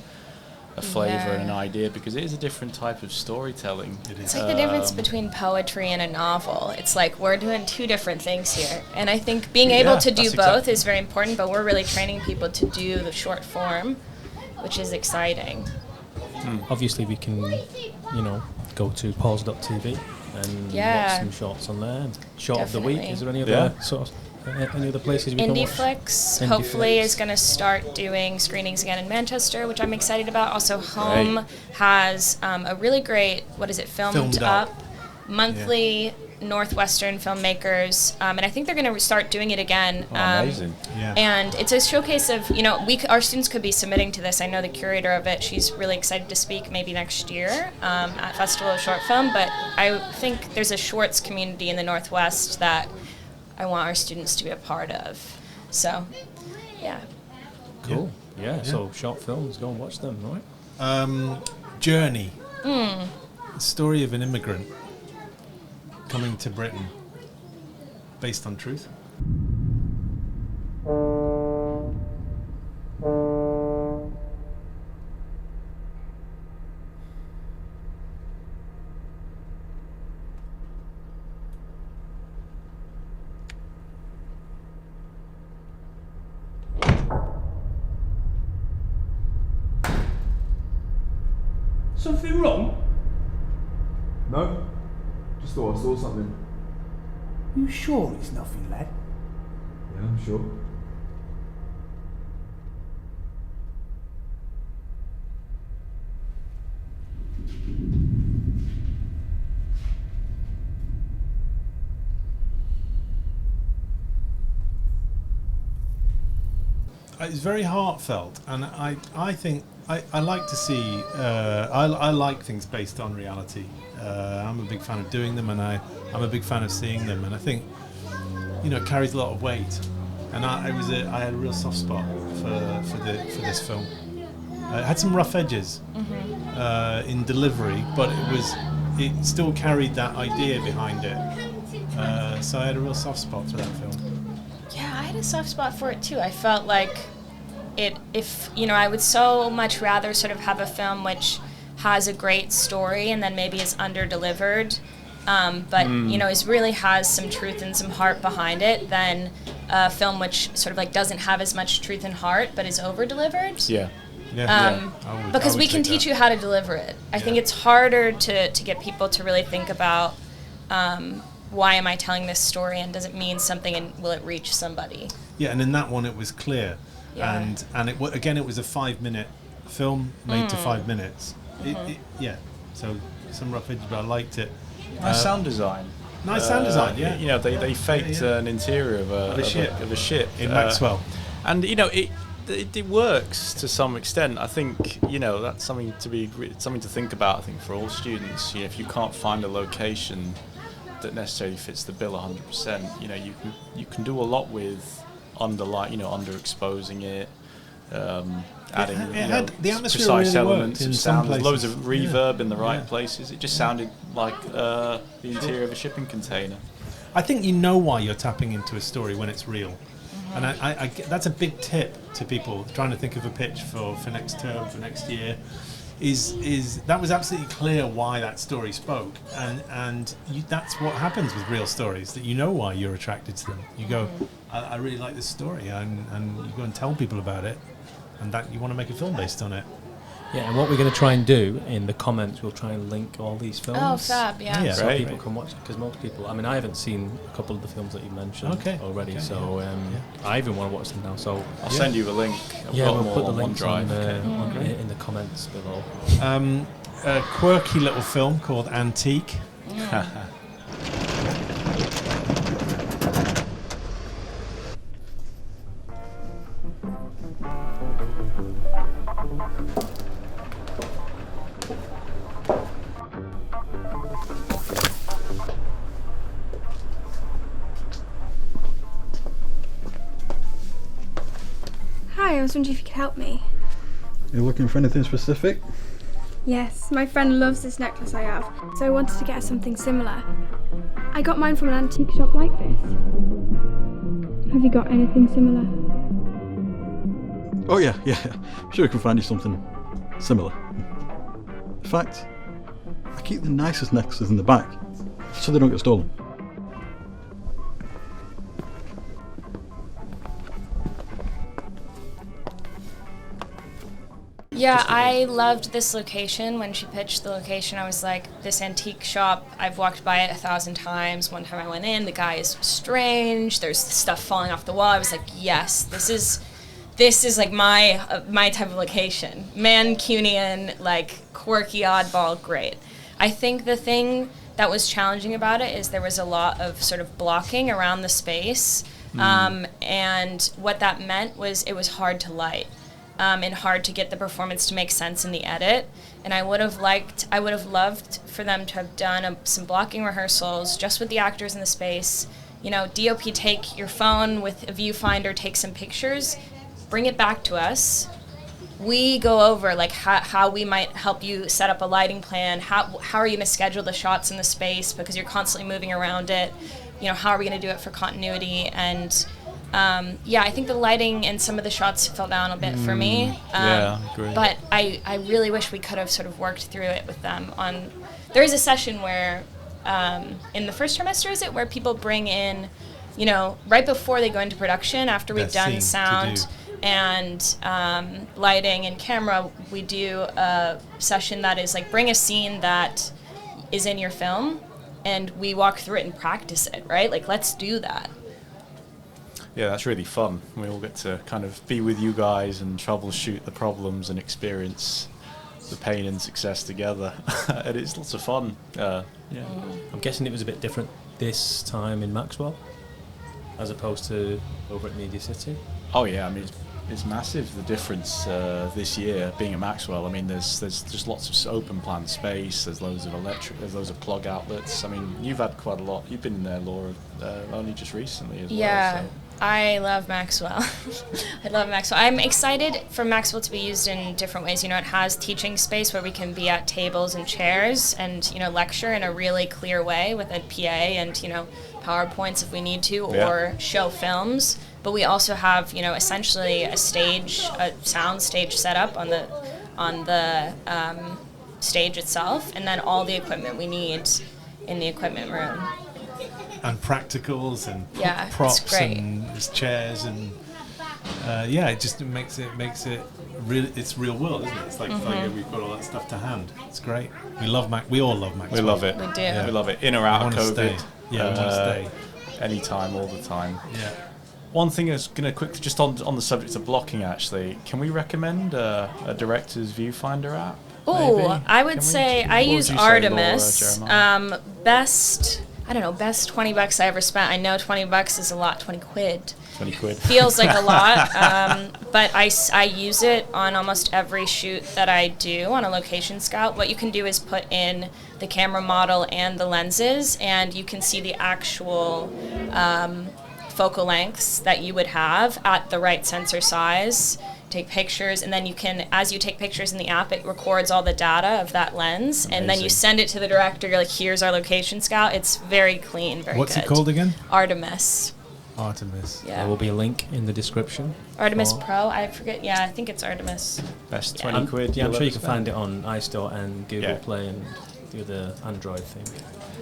a flavour and an idea, because it is a different type of storytelling. It's like the difference between poetry and a novel. It's like we're doing two different things here. And I think being able to do both is very important, but we're really training people to do the short form, which is exciting. Obviously, we can, go to pause.tv and watch some shorts on there. Short of the week, is there any other any other places we can watch? IndieFlix hopefully is going to start doing screenings again in Manchester, which I'm excited about. Also, Home has a really great, Filmed Up monthly Northwestern filmmakers, and I think they're going to start doing it again. Amazing. And it's a showcase of, our students could be submitting to this. I know the curator of it, she's really excited to speak maybe next year at Festival of Short Film, but I think there's a shorts community in the Northwest that I want our students to be a part of. So, yeah. Cool. Yeah. So short films, go and watch them, right? Journey. The story of an immigrant coming to Britain, based on truth. Something wrong? No, just thought I saw something. You sure it's nothing, lad? Yeah, I'm sure. It's very heartfelt, and I think I like to see. I like things based on reality. I'm a big fan of doing them, and I'm a big fan of seeing them. And I think, it carries a lot of weight. And I had a real soft spot for this film. It had some rough edges in delivery, but it still carried that idea behind it. So I had a real soft spot for that film. Yeah, I had a soft spot for it too. I felt like I would so much rather sort of have a film which has a great story and then maybe is under-delivered, but really has some truth and some heart behind it, than a film which sort of like doesn't have as much truth and heart but is over-delivered. Because we can teach you how to deliver it. I think it's harder to get people to really think about why am I telling this story, and does it mean something, and will it reach somebody? Yeah, and in that one it was clear. Yeah. And it was a 5-minute film made to 5 minutes. So some rough edges, but I liked it. Nice sound design. Nice sound design, yeah. They faked an interior of a ship in Maxwell, and it works to some extent. I think that's something to think about. I think for all students, if you can't find a location that necessarily fits the bill 100%, you can do a lot with underexposing it, adding the atmosphere precise really elements in of some sound. places. Loads of reverb in the right places. It just sounded like the interior of a shipping container. I think you know why you're tapping into a story when it's real. And I that's a big tip to people trying to think of a pitch for next term, for next year. Is that was absolutely clear why that story spoke, and that's what happens with real stories, that you know why you're attracted to them. You go, I really like this story, and you go and tell people about it, and that you want to make a film based on it. Yeah, and what we're going to try and do in the comments, we'll try and link all these films. Oh, fab, yeah. So people can watch it, because most people, I haven't seen a couple of the films that you mentioned already, so I even want to watch them now. So I'll send you a link. We'll put the links on in the comments below. A quirky little film called Antique. Hi, I was wondering if you could help me. You're looking for anything specific? Yes, my friend loves this necklace I have, so I wanted to get her something similar. I got mine from an antique shop like this. Have you got anything similar? Oh yeah. Sure we can find you something similar. In fact, I keep the nicest necklaces in the back, so they don't get stolen. Yeah, I loved this location. When she pitched the location, I was like, this antique shop, I've walked by it 1,000 times. One time I went in, the guy is strange, there's stuff falling off the wall. I was like, yes, this is like my type of location. Mancunian, like quirky, oddball, great. I think the thing that was challenging about it is there was a lot of sort of blocking around the space. And what that meant was it was hard to light. And hard to get the performance to make sense in the edit. And I would have loved for them to have done some blocking rehearsals just with the actors in the space. You know, DOP, take your phone with a viewfinder, take some pictures, bring it back to us. We go over like how we might help you set up a lighting plan. How are you going to schedule the shots in the space because you're constantly moving around it. You know, how are we going to do it for continuity? And I think the lighting in some of the shots fell down a bit for me. I agree. But I really wish we could have sort of worked through it with them. There is a session where, in the first trimester, is it, where people bring in, you know, right before they go into production, after we've done sound and lighting and camera, we do a session that is like, bring a scene that is in your film, and we walk through it and practice it, right? Like, let's do that. Yeah, that's really fun. We all get to kind of be with you guys and troubleshoot the problems and experience the pain and success together. And it's lots of fun. I'm guessing it was a bit different this time in Maxwell as opposed to over at Media City. Oh yeah, I mean it's massive, the difference this year being at Maxwell. I mean there's just lots of open plan space, there's loads of there's loads of plug outlets. I mean you've had quite a lot. You've been in there, Laura, only just recently as well. So. I love Maxwell. I love Maxwell. I'm excited for Maxwell to be used in different ways. You know, it has teaching space where we can be at tables and chairs and, you know, lecture in a really clear way with a PA and, you know, PowerPoints if we need to, or show films. But we also have, you know, essentially a sound stage set up on the stage itself, and then all the equipment we need in the equipment room. And practicals and props and there's chairs and it makes it real. It's real world, isn't it? It's like, we've got all that stuff to hand. It's great. We all love Maxwell. We love it. We do. Yeah. We love it. In or out of COVID. Stay. Yeah, we want to stay. Anytime, all the time. Yeah. One thing I was going to quickly, just on the subject of blocking, actually, can we recommend a director's viewfinder app? Oh, I would say I use Artemis. Best $20 I ever spent. I know $20 is a lot. 20 quid. 20 quid. Feels like a lot, but I use it on almost every shoot that I do on a location scout. What you can do is put in the camera model and the lenses, and you can see the actual focal lengths that you would have at the right sensor size. Take pictures, and then you can, as you take pictures in the app, it records all the data of that lens. Amazing. And then you send it to the director. You're like, here's our location scout. It's very clean, very What's good. What's it called again? Artemis. Yeah. There will be a link in the description. Artemis Pro, I forget. Yeah, I think it's Artemis. Best 20 quid. Yeah, I'm sure you can find it on iStore and Google Play and the other Android thing.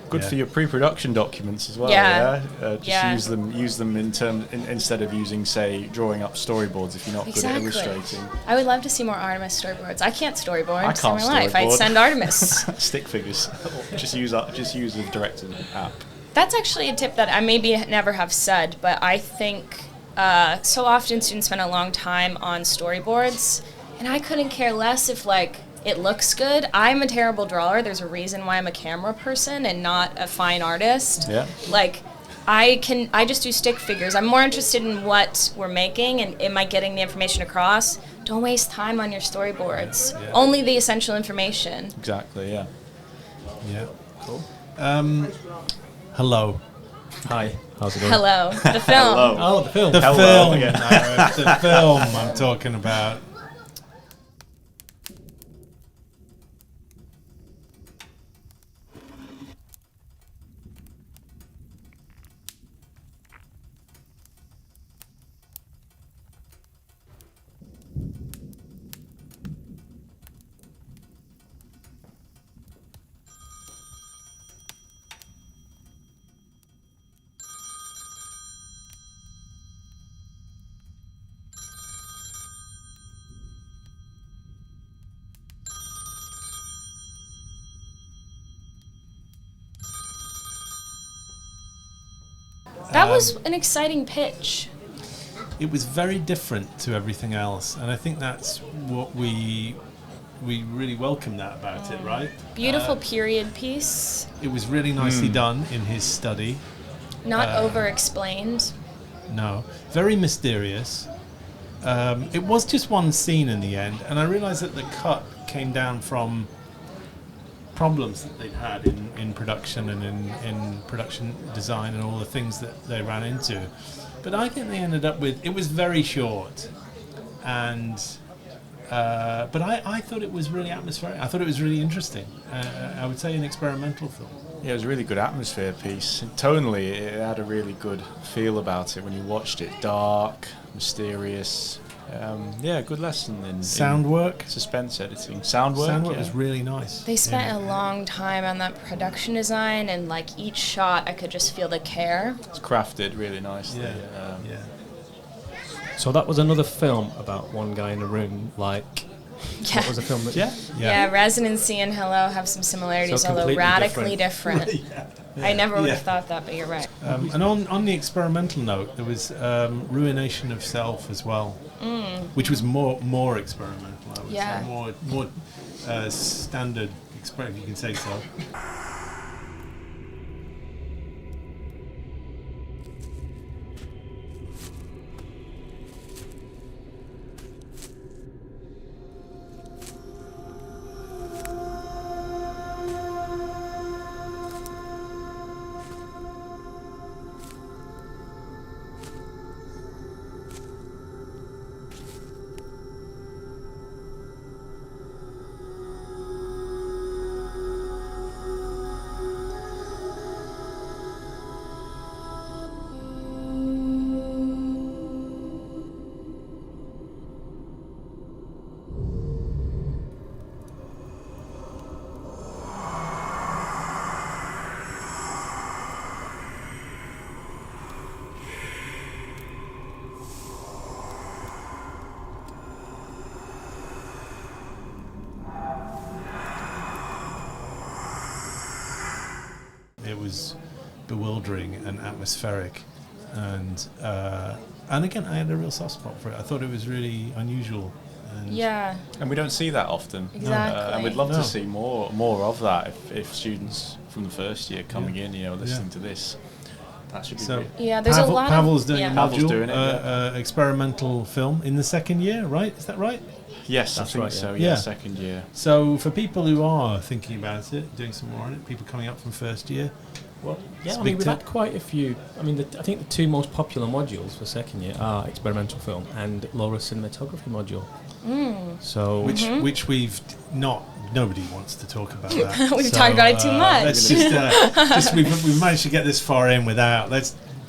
Good for your pre-production documents as well. Use them instead of using, say, drawing up storyboards if you're not good at illustrating. I would love to see more Artemis storyboards. I can't storyboard. I can't in my life. I'd send Artemis. Stick figures. just use the director's app. That's actually a tip that I maybe never have said, but I think so often students spend a long time on storyboards, and I couldn't care less if it looks good. I'm a terrible drawer. There's a reason why I'm a camera person and not a fine artist. Yeah. I just do stick figures. I'm more interested in what we're making and am I getting the information across. Don't waste time on your storyboards. Yeah. Only the essential information. Exactly, yeah. Yeah, cool. Hello. Hi, how's it going? Hello, the film. Hello. Oh, the film. The Hello. film, Aarif, the film I'm talking about. That was an exciting pitch. It was very different to everything else, and I think that's what we really welcomed that about it, right? Beautiful period piece. It was really nicely done in his study. Not over-explained. No, very mysterious. It was just one scene in the end, and I realised that the cut came down from problems that they'd had in production and in production design and all the things that they ran into. But I think they ended up with, it was very short, and but I thought it was really atmospheric. I thought it was really interesting. I would say an experimental film. Yeah, it was a really good atmosphere piece. And tonally, it had a really good feel about it when you watched it. Dark, mysterious. Yeah, good lesson in Sound work, suspense editing. Sound work yeah. Was really nice. They spent a long time on that production design, and like each shot, I could just feel the care. It's crafted really nicely. Yeah. So that was another film about one guy in a room, like... Yeah. What was the film that... Yeah, Residency and Hello have some similarities, So although completely radically different. I never would have thought that, but you're right. And on the experimental note, there was Ruination of Self as well, which was more experimental. I would say. More standard experiment, you can say so. It was bewildering and atmospheric, and again, I had a real soft spot for it. I thought it was really unusual. And we don't see that often. Exactly. And we'd love to see more of that if students from the first year coming in, listening to this. That should be great. Yeah, there's a lot Pavel's of... doing a Pavel's module, doing it, experimental film in the second year, right? Is that right? Yes, I think right, so. yeah. Second year. So for people who are thinking about it, doing some more on it, people coming up from first year, Well, yeah, I mean, we've had quite a few. I mean, I think the two most popular modules for second year are experimental film and Laura's cinematography module. So which we've not. Nobody wants to talk about that. We've talked about it too much. Let's just we've managed to get this far in without.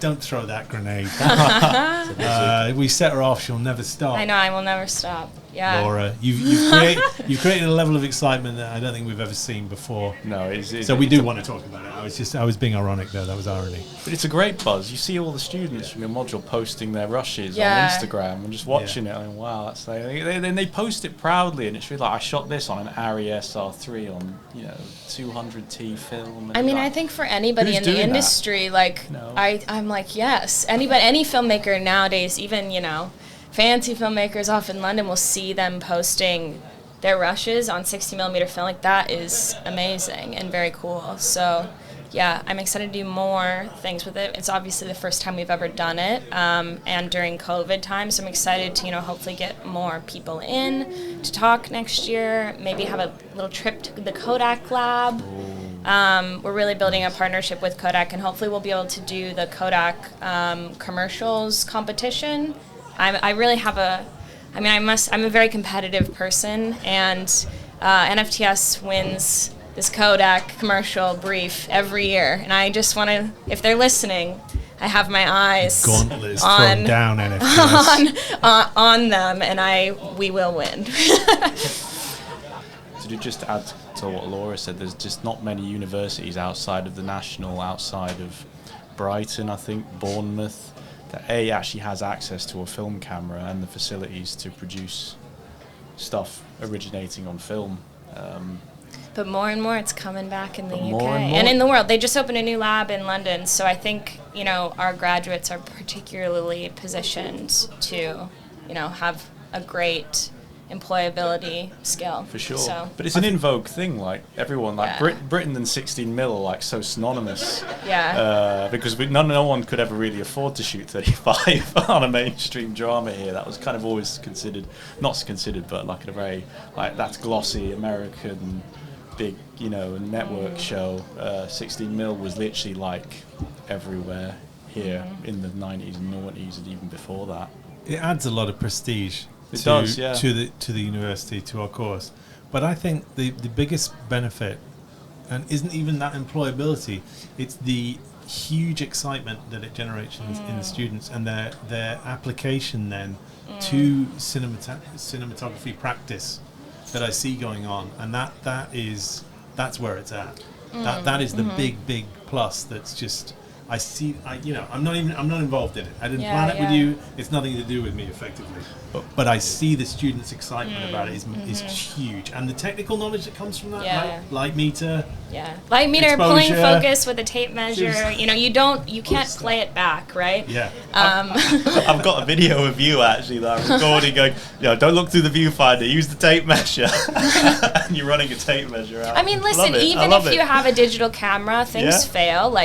Don't throw that grenade. We set her off; she'll never stop. I know, I will never stop. Yeah, Laura, you've created a level of excitement that I don't think we've ever seen before. No, so we do want to talk about it. I was being ironic there. That was irony. But it's a great buzz. You see all the students from your module posting their rushes on Instagram and just watching it. And wow, that's they post it proudly, and it's really like, I shot this on an Arri SR3 on 200T film. I mean, I think for anybody in the industry, I'm like, yes, any filmmaker nowadays, even fancy filmmakers off in London will see them posting their rushes on 60mm film. Like, that is amazing and very cool. So yeah, I'm excited to do more things with it. It's obviously the first time we've ever done it, and during COVID time, so I'm excited to hopefully get more people in to talk next year, maybe have a little trip to the Kodak lab. We're really building a partnership with Kodak, and hopefully we'll be able to do the Kodak commercials competition. I really have I'm a very competitive person, and NFTS wins this Kodak commercial brief every year, and I just want to, if they're listening, I have my eyes on down NFTS. on them, and we will win. To just add to what Laura said, there's just not many universities outside of the National, outside of Brighton, I think, Bournemouth, that actually has access to a film camera and the facilities to produce stuff originating on film. But more and more it's coming back in the UK and in the world. They just opened a new lab in London, so I think, our graduates are particularly positioned to, have a great employability skill. For sure. So. But it's an in vogue thing, like everyone, like Britain and 16mm are like so synonymous. Yeah. Because no one could ever really afford to shoot 35 on a mainstream drama here. That was kind of always not considered, but like a very, like that's glossy American big, network show. 16mm was literally like everywhere here in the 90s and 90s and even before that. It adds a lot of prestige. It does, yeah. To the university, to our course. But I think the biggest benefit, and isn't even that employability, it's the huge excitement that it generates in the students and their application then to cinematography practice that I see going on, and that's where it's at. That is the big plus. That's just I'm not involved in it. I didn't plan it with you. It's nothing to do with me, effectively. But I see the students' excitement about it is huge, and the technical knowledge that comes from that, light meter. Yeah, light meter, pulling focus with a tape measure. You can't play it back, right? Yeah. I've got a video of you actually that I'm recording going, don't look through the viewfinder, use the tape measure. And you're running a tape measure out. I mean, listen, even if you have a digital camera, things fail.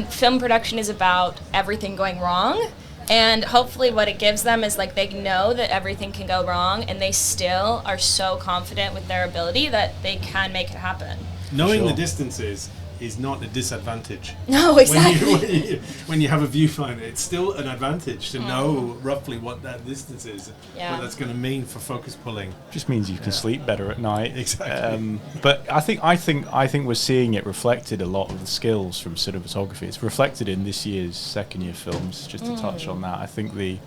Film production is about everything going wrong, and hopefully what it gives them is they know that everything can go wrong, and they still are so confident with their ability that they can make it happen. Knowing the distances is not a disadvantage. No, exactly. When you have a viewfinder, it's still an advantage to know roughly what that distance is, what that's going to mean for focus pulling. Just means you can sleep better at night. Exactly. But I think we're seeing it reflected, a lot of the skills from cinematography. It's reflected in this year's second year films. Just to touch on that, I think the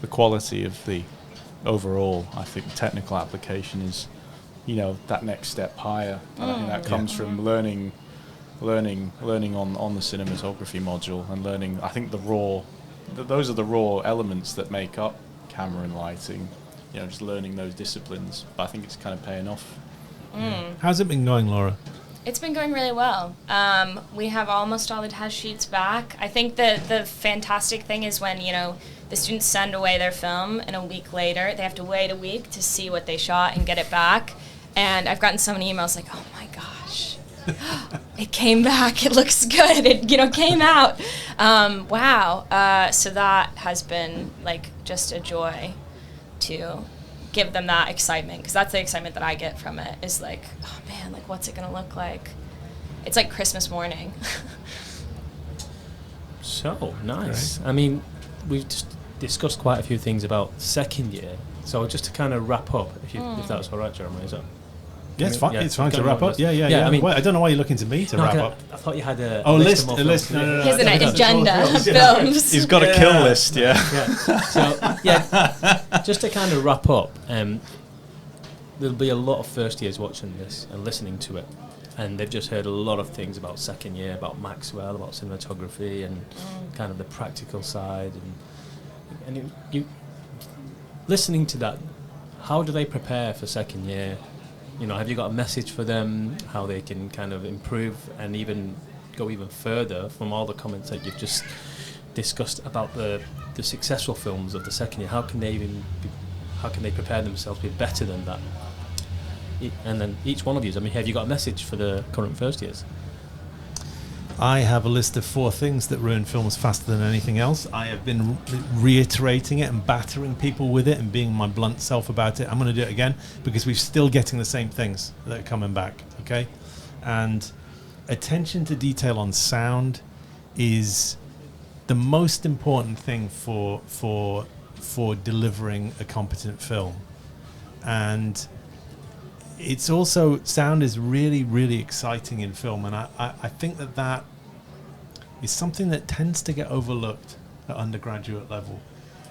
quality of the overall, technical application is, that next step higher. And I think that comes from learning on the cinematography module and learning, I think those are the raw elements that make up camera and lighting, just learning those disciplines. But I think it's kind of paying off. How's it been going, Laura? It's been going really well. We have almost all the test sheets back. I think the fantastic thing is when, the students send away their film and a week later they have to wait a week to see what they shot and get it back. And I've gotten so many emails like, oh my gosh, it came back, it looks good, it came out. Wow. So that has been just a joy to give them that excitement, because that's the excitement that I get from it, is oh man, what's it gonna look like? It's like Christmas morning. So nice. Great. I mean, we've just discussed quite a few things about second year. So just to kind of wrap up, if that's all right, Jeremy, is that? Yeah, it's fine. It's fine to wrap up. Yeah. I mean, I don't know why you're looking to me to wrap up. I thought you had a list. No, he has an agenda of films. He's got a kill list. Yeah. So just to kind of wrap up, there'll be a lot of first years watching this and listening to it, and they've just heard a lot of things about second year, about Maxwell, about cinematography, and kind of the practical side, and you listening to that. How do they prepare for second year? Have you got a message for them, how they can kind of improve and even go even further from all the comments that you've just discussed about the successful films of the second year? How can they prepare themselves to be better than that? And then each one of you, have you got a message for the current first years? I have a list of 4 things that ruin films faster than anything else. I have been reiterating it and battering people with it and being my blunt self about it. I'm going to do it again because we're still getting the same things that are coming back, okay? And attention to detail on sound is the most important thing for delivering a competent film. And it's also, sound is really, really exciting in film, and I think that is something that tends to get overlooked at undergraduate level.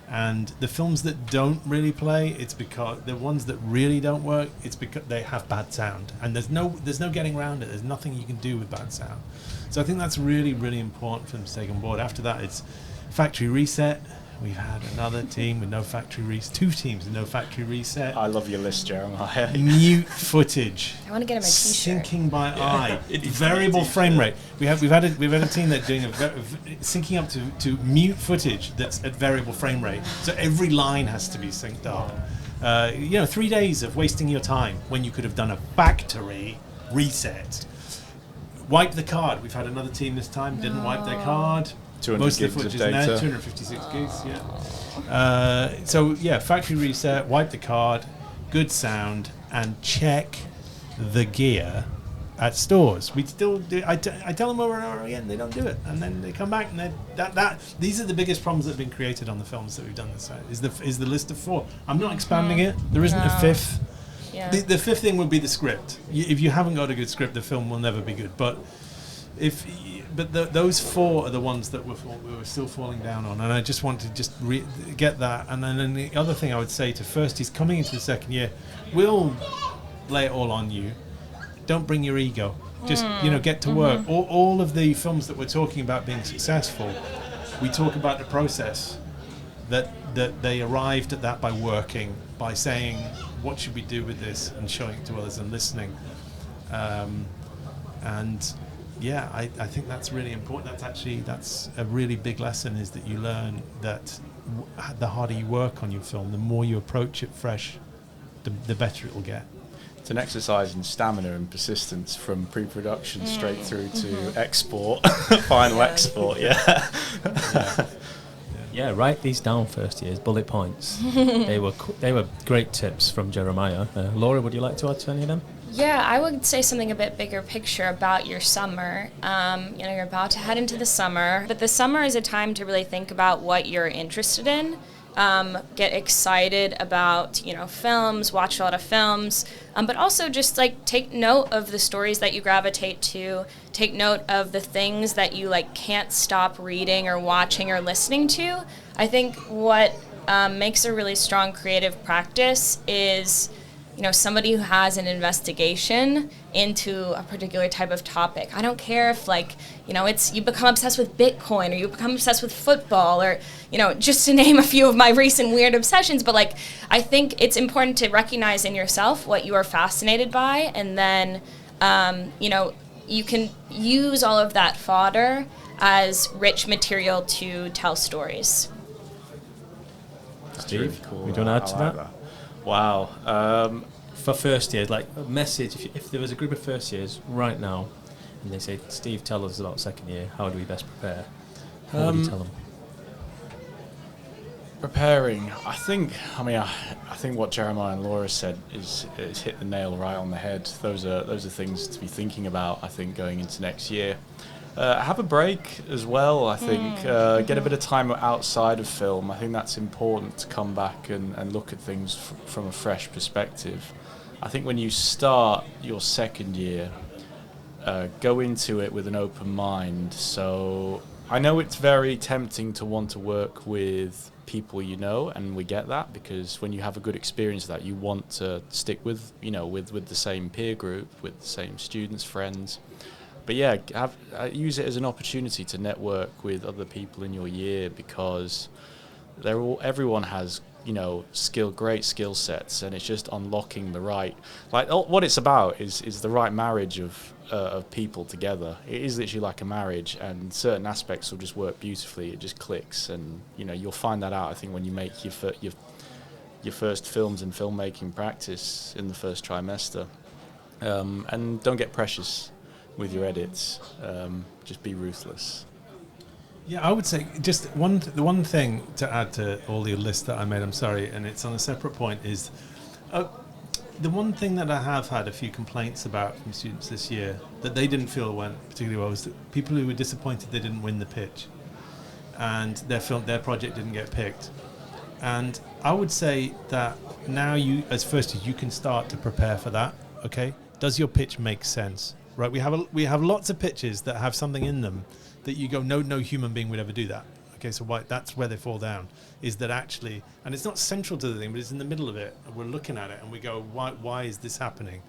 And the films that don't really play, it's because the ones that really don't work, it's because they have bad sound, and there's no getting around it. There's nothing you can do with bad sound. So I think that's really, really important for them to take on board. After that, it's factory reset. We've had another team with no factory reset, 2 teams with no factory reset. I love your list, Jeremiah. Mute footage. I want to get him a t-shirt. Syncing by eye. Variable frame rate. We've had a team that's doing syncing up to mute footage that's at variable frame rate. So every line has to be synced up. 3 days of wasting your time when you could have done a factory reset. Wipe the card. We've had another team this time didn't wipe their card. 200 Most gigs of the footage of is data. now 256 gigs. Yeah. Factory reset, wipe the card, good sound, and check the gear at stores. We still do. I tell them over and over again, they don't do it, and then they come back and these are the biggest problems that have been created on the films that we've done this side. Is the list of 4. I'm not expanding it. There isn't a 5th. Yeah. The 5th thing would be the script. If you haven't got a good script, the film will never be good. But those 4 are the ones that we were still falling down on, and I just want to get that. And then the other thing I would say to firsties coming into the second year, we'll lay it all on you. Don't bring your ego. Just get to work. All of the films that we're talking about being successful, we talk about the process that they arrived at that by working, by saying what should we do with this, and showing it to others and listening. Yeah, I think that's really important. That's a really big lesson, is that you learn that the harder you work on your film, the more you approach it fresh, the better it will get. It's an exercise in stamina and persistence from pre-production straight through to export, final export. Yeah. Yeah, write these down, first years, bullet points. They were great tips from Jeremiah. Laura, would you like to add to any of them? Yeah, I would say something a bit bigger picture about your summer. You're about to head into the summer, but the summer is a time to really think about what you're interested in. Get excited about, films, watch a lot of films, but also just take note of the stories that you gravitate to, take note of the things that you can't stop reading or watching or listening to. I think what makes a really strong creative practice is somebody who has an investigation into a particular type of topic. I don't care if it's you become obsessed with Bitcoin, or you become obsessed with football, or just to name a few of my recent weird obsessions. But I think it's important to recognize in yourself what you are fascinated by, and then you can use all of that fodder as rich material to tell stories. Steve, really cool. we don't add to that? Wow. For first years, a message, if there was a group of first years right now and they say, Steve, tell us about second year, how do we best prepare? What would you tell them? Preparing, I think what Jeremiah and Laura said is hit the nail right on the head. Those are things to be thinking about, I think, going into next year. Have a break as well, I think. Get a bit of time outside of film. I think that's important, to come back and look at things from a fresh perspective. I think when you start your second year, go into it with an open mind. So I know it's very tempting to want to work with people and we get that, because when you have a good experience of that, you want to stick with the same peer group, with the same students, friends. But yeah, use it as an opportunity to network with other people in your year, because everyone has great skill sets, and it's just unlocking the right, what it's about is the right marriage of people together. It is literally like a marriage, and certain aspects will just work beautifully. It just clicks, and you'll find that out, I think, when you make your first films and filmmaking practice in the first trimester. And don't get precious with your edits. Just be ruthless. Yeah, I would say just the one thing to add to all the list that I made, I'm sorry, and it's on a separate point, is the one thing that I have had a few complaints about from students this year that they didn't feel went particularly well was that people who were disappointed they didn't win the pitch, and their project didn't get picked. And I would say that now you can start to prepare for that. Okay, does your pitch make sense? Right, we have lots of pitches that have something in them that you go, no human being would ever do that. Okay, so that's where they fall down, is that actually, and it's not central to the thing, but it's in the middle of it, and we're looking at it and we go, why is this happening?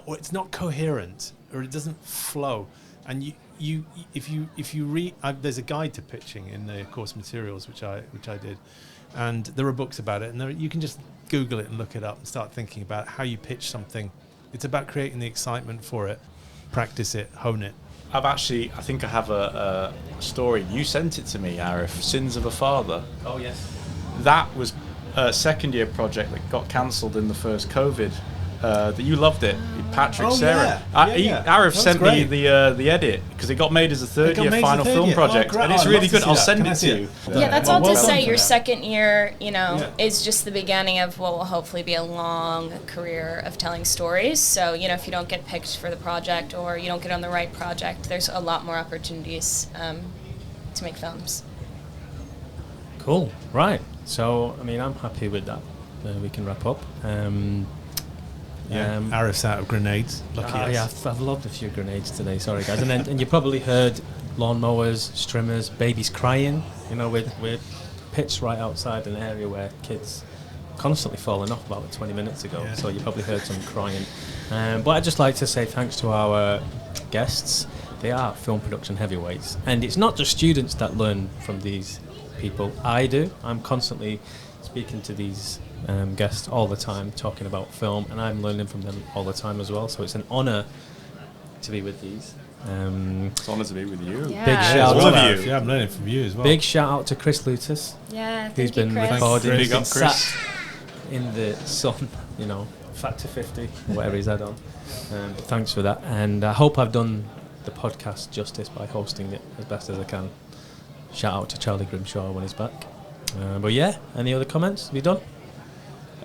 Or it's not coherent, or it doesn't flow. And if you read, there's a guide to pitching in the course materials which I did, and there are books about it, and you can just Google it and look it up and start thinking about how you pitch something. It's about creating the excitement for it, practice it, hone it. I think I have a story. You sent it to me, Aarif. Sins of a Father. Oh, yes. That was a second year project that got cancelled in the first COVID. That you loved it, Patrick, Sarah. Aarif sent me the edit because it got made as a third year final film project, and it's really good. I'll send it to you. Yeah, that's all to say. Your second year, is just the beginning of what will hopefully be a long career of telling stories. So, if you don't get picked for the project or you don't get on the right project, there's a lot more opportunities to make films. Cool. Right. So, I'm happy with that. We can wrap up. Arif's out of grenades. Lucky us. Yeah, I've lobbed a few grenades today. Sorry, guys. And you probably heard lawnmowers, strimmers, babies crying. We're pitched right outside an area where kids constantly falling off about 20 minutes ago. Yeah. So you probably heard some crying. But I'd just like to say thanks to our guests. They are film production heavyweights, and it's not just students that learn from these people. I do. I'm constantly speaking to these guests all the time, talking about film, and I'm learning from them all the time as well. So it's an honour to be with these. It's an honour to be with you. Yeah. Big shout out to you. Yeah, I'm learning from you as well. Big shout out to Chris Lewtas. Yeah, who's been Chris. recording. Big up, sat Chris. in the sun, factor 50, whatever he's had on. But thanks for that, and I hope I've done the podcast justice by hosting it as best as I can. Shout out to Charlie Grimshaw when he's back. But yeah, any other comments? Have you done?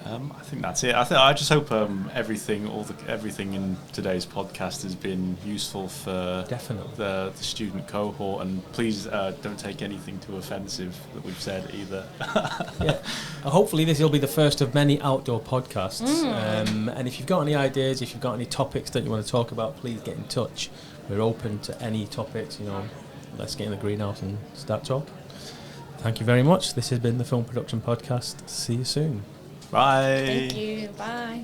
I think that's it. I just hope everything in today's podcast has been useful for the student cohort, and please don't take anything too offensive that we've said either. Yeah. Hopefully this will be the first of many outdoor podcasts. And if you've got any ideas, if you've got any topics that you want to talk about, please get in touch. We're open to any topics. Let's get in the greenhouse and start talk. Thank you very much. This has been the Film Production Podcast. See you soon. Bye. Thank you. Bye.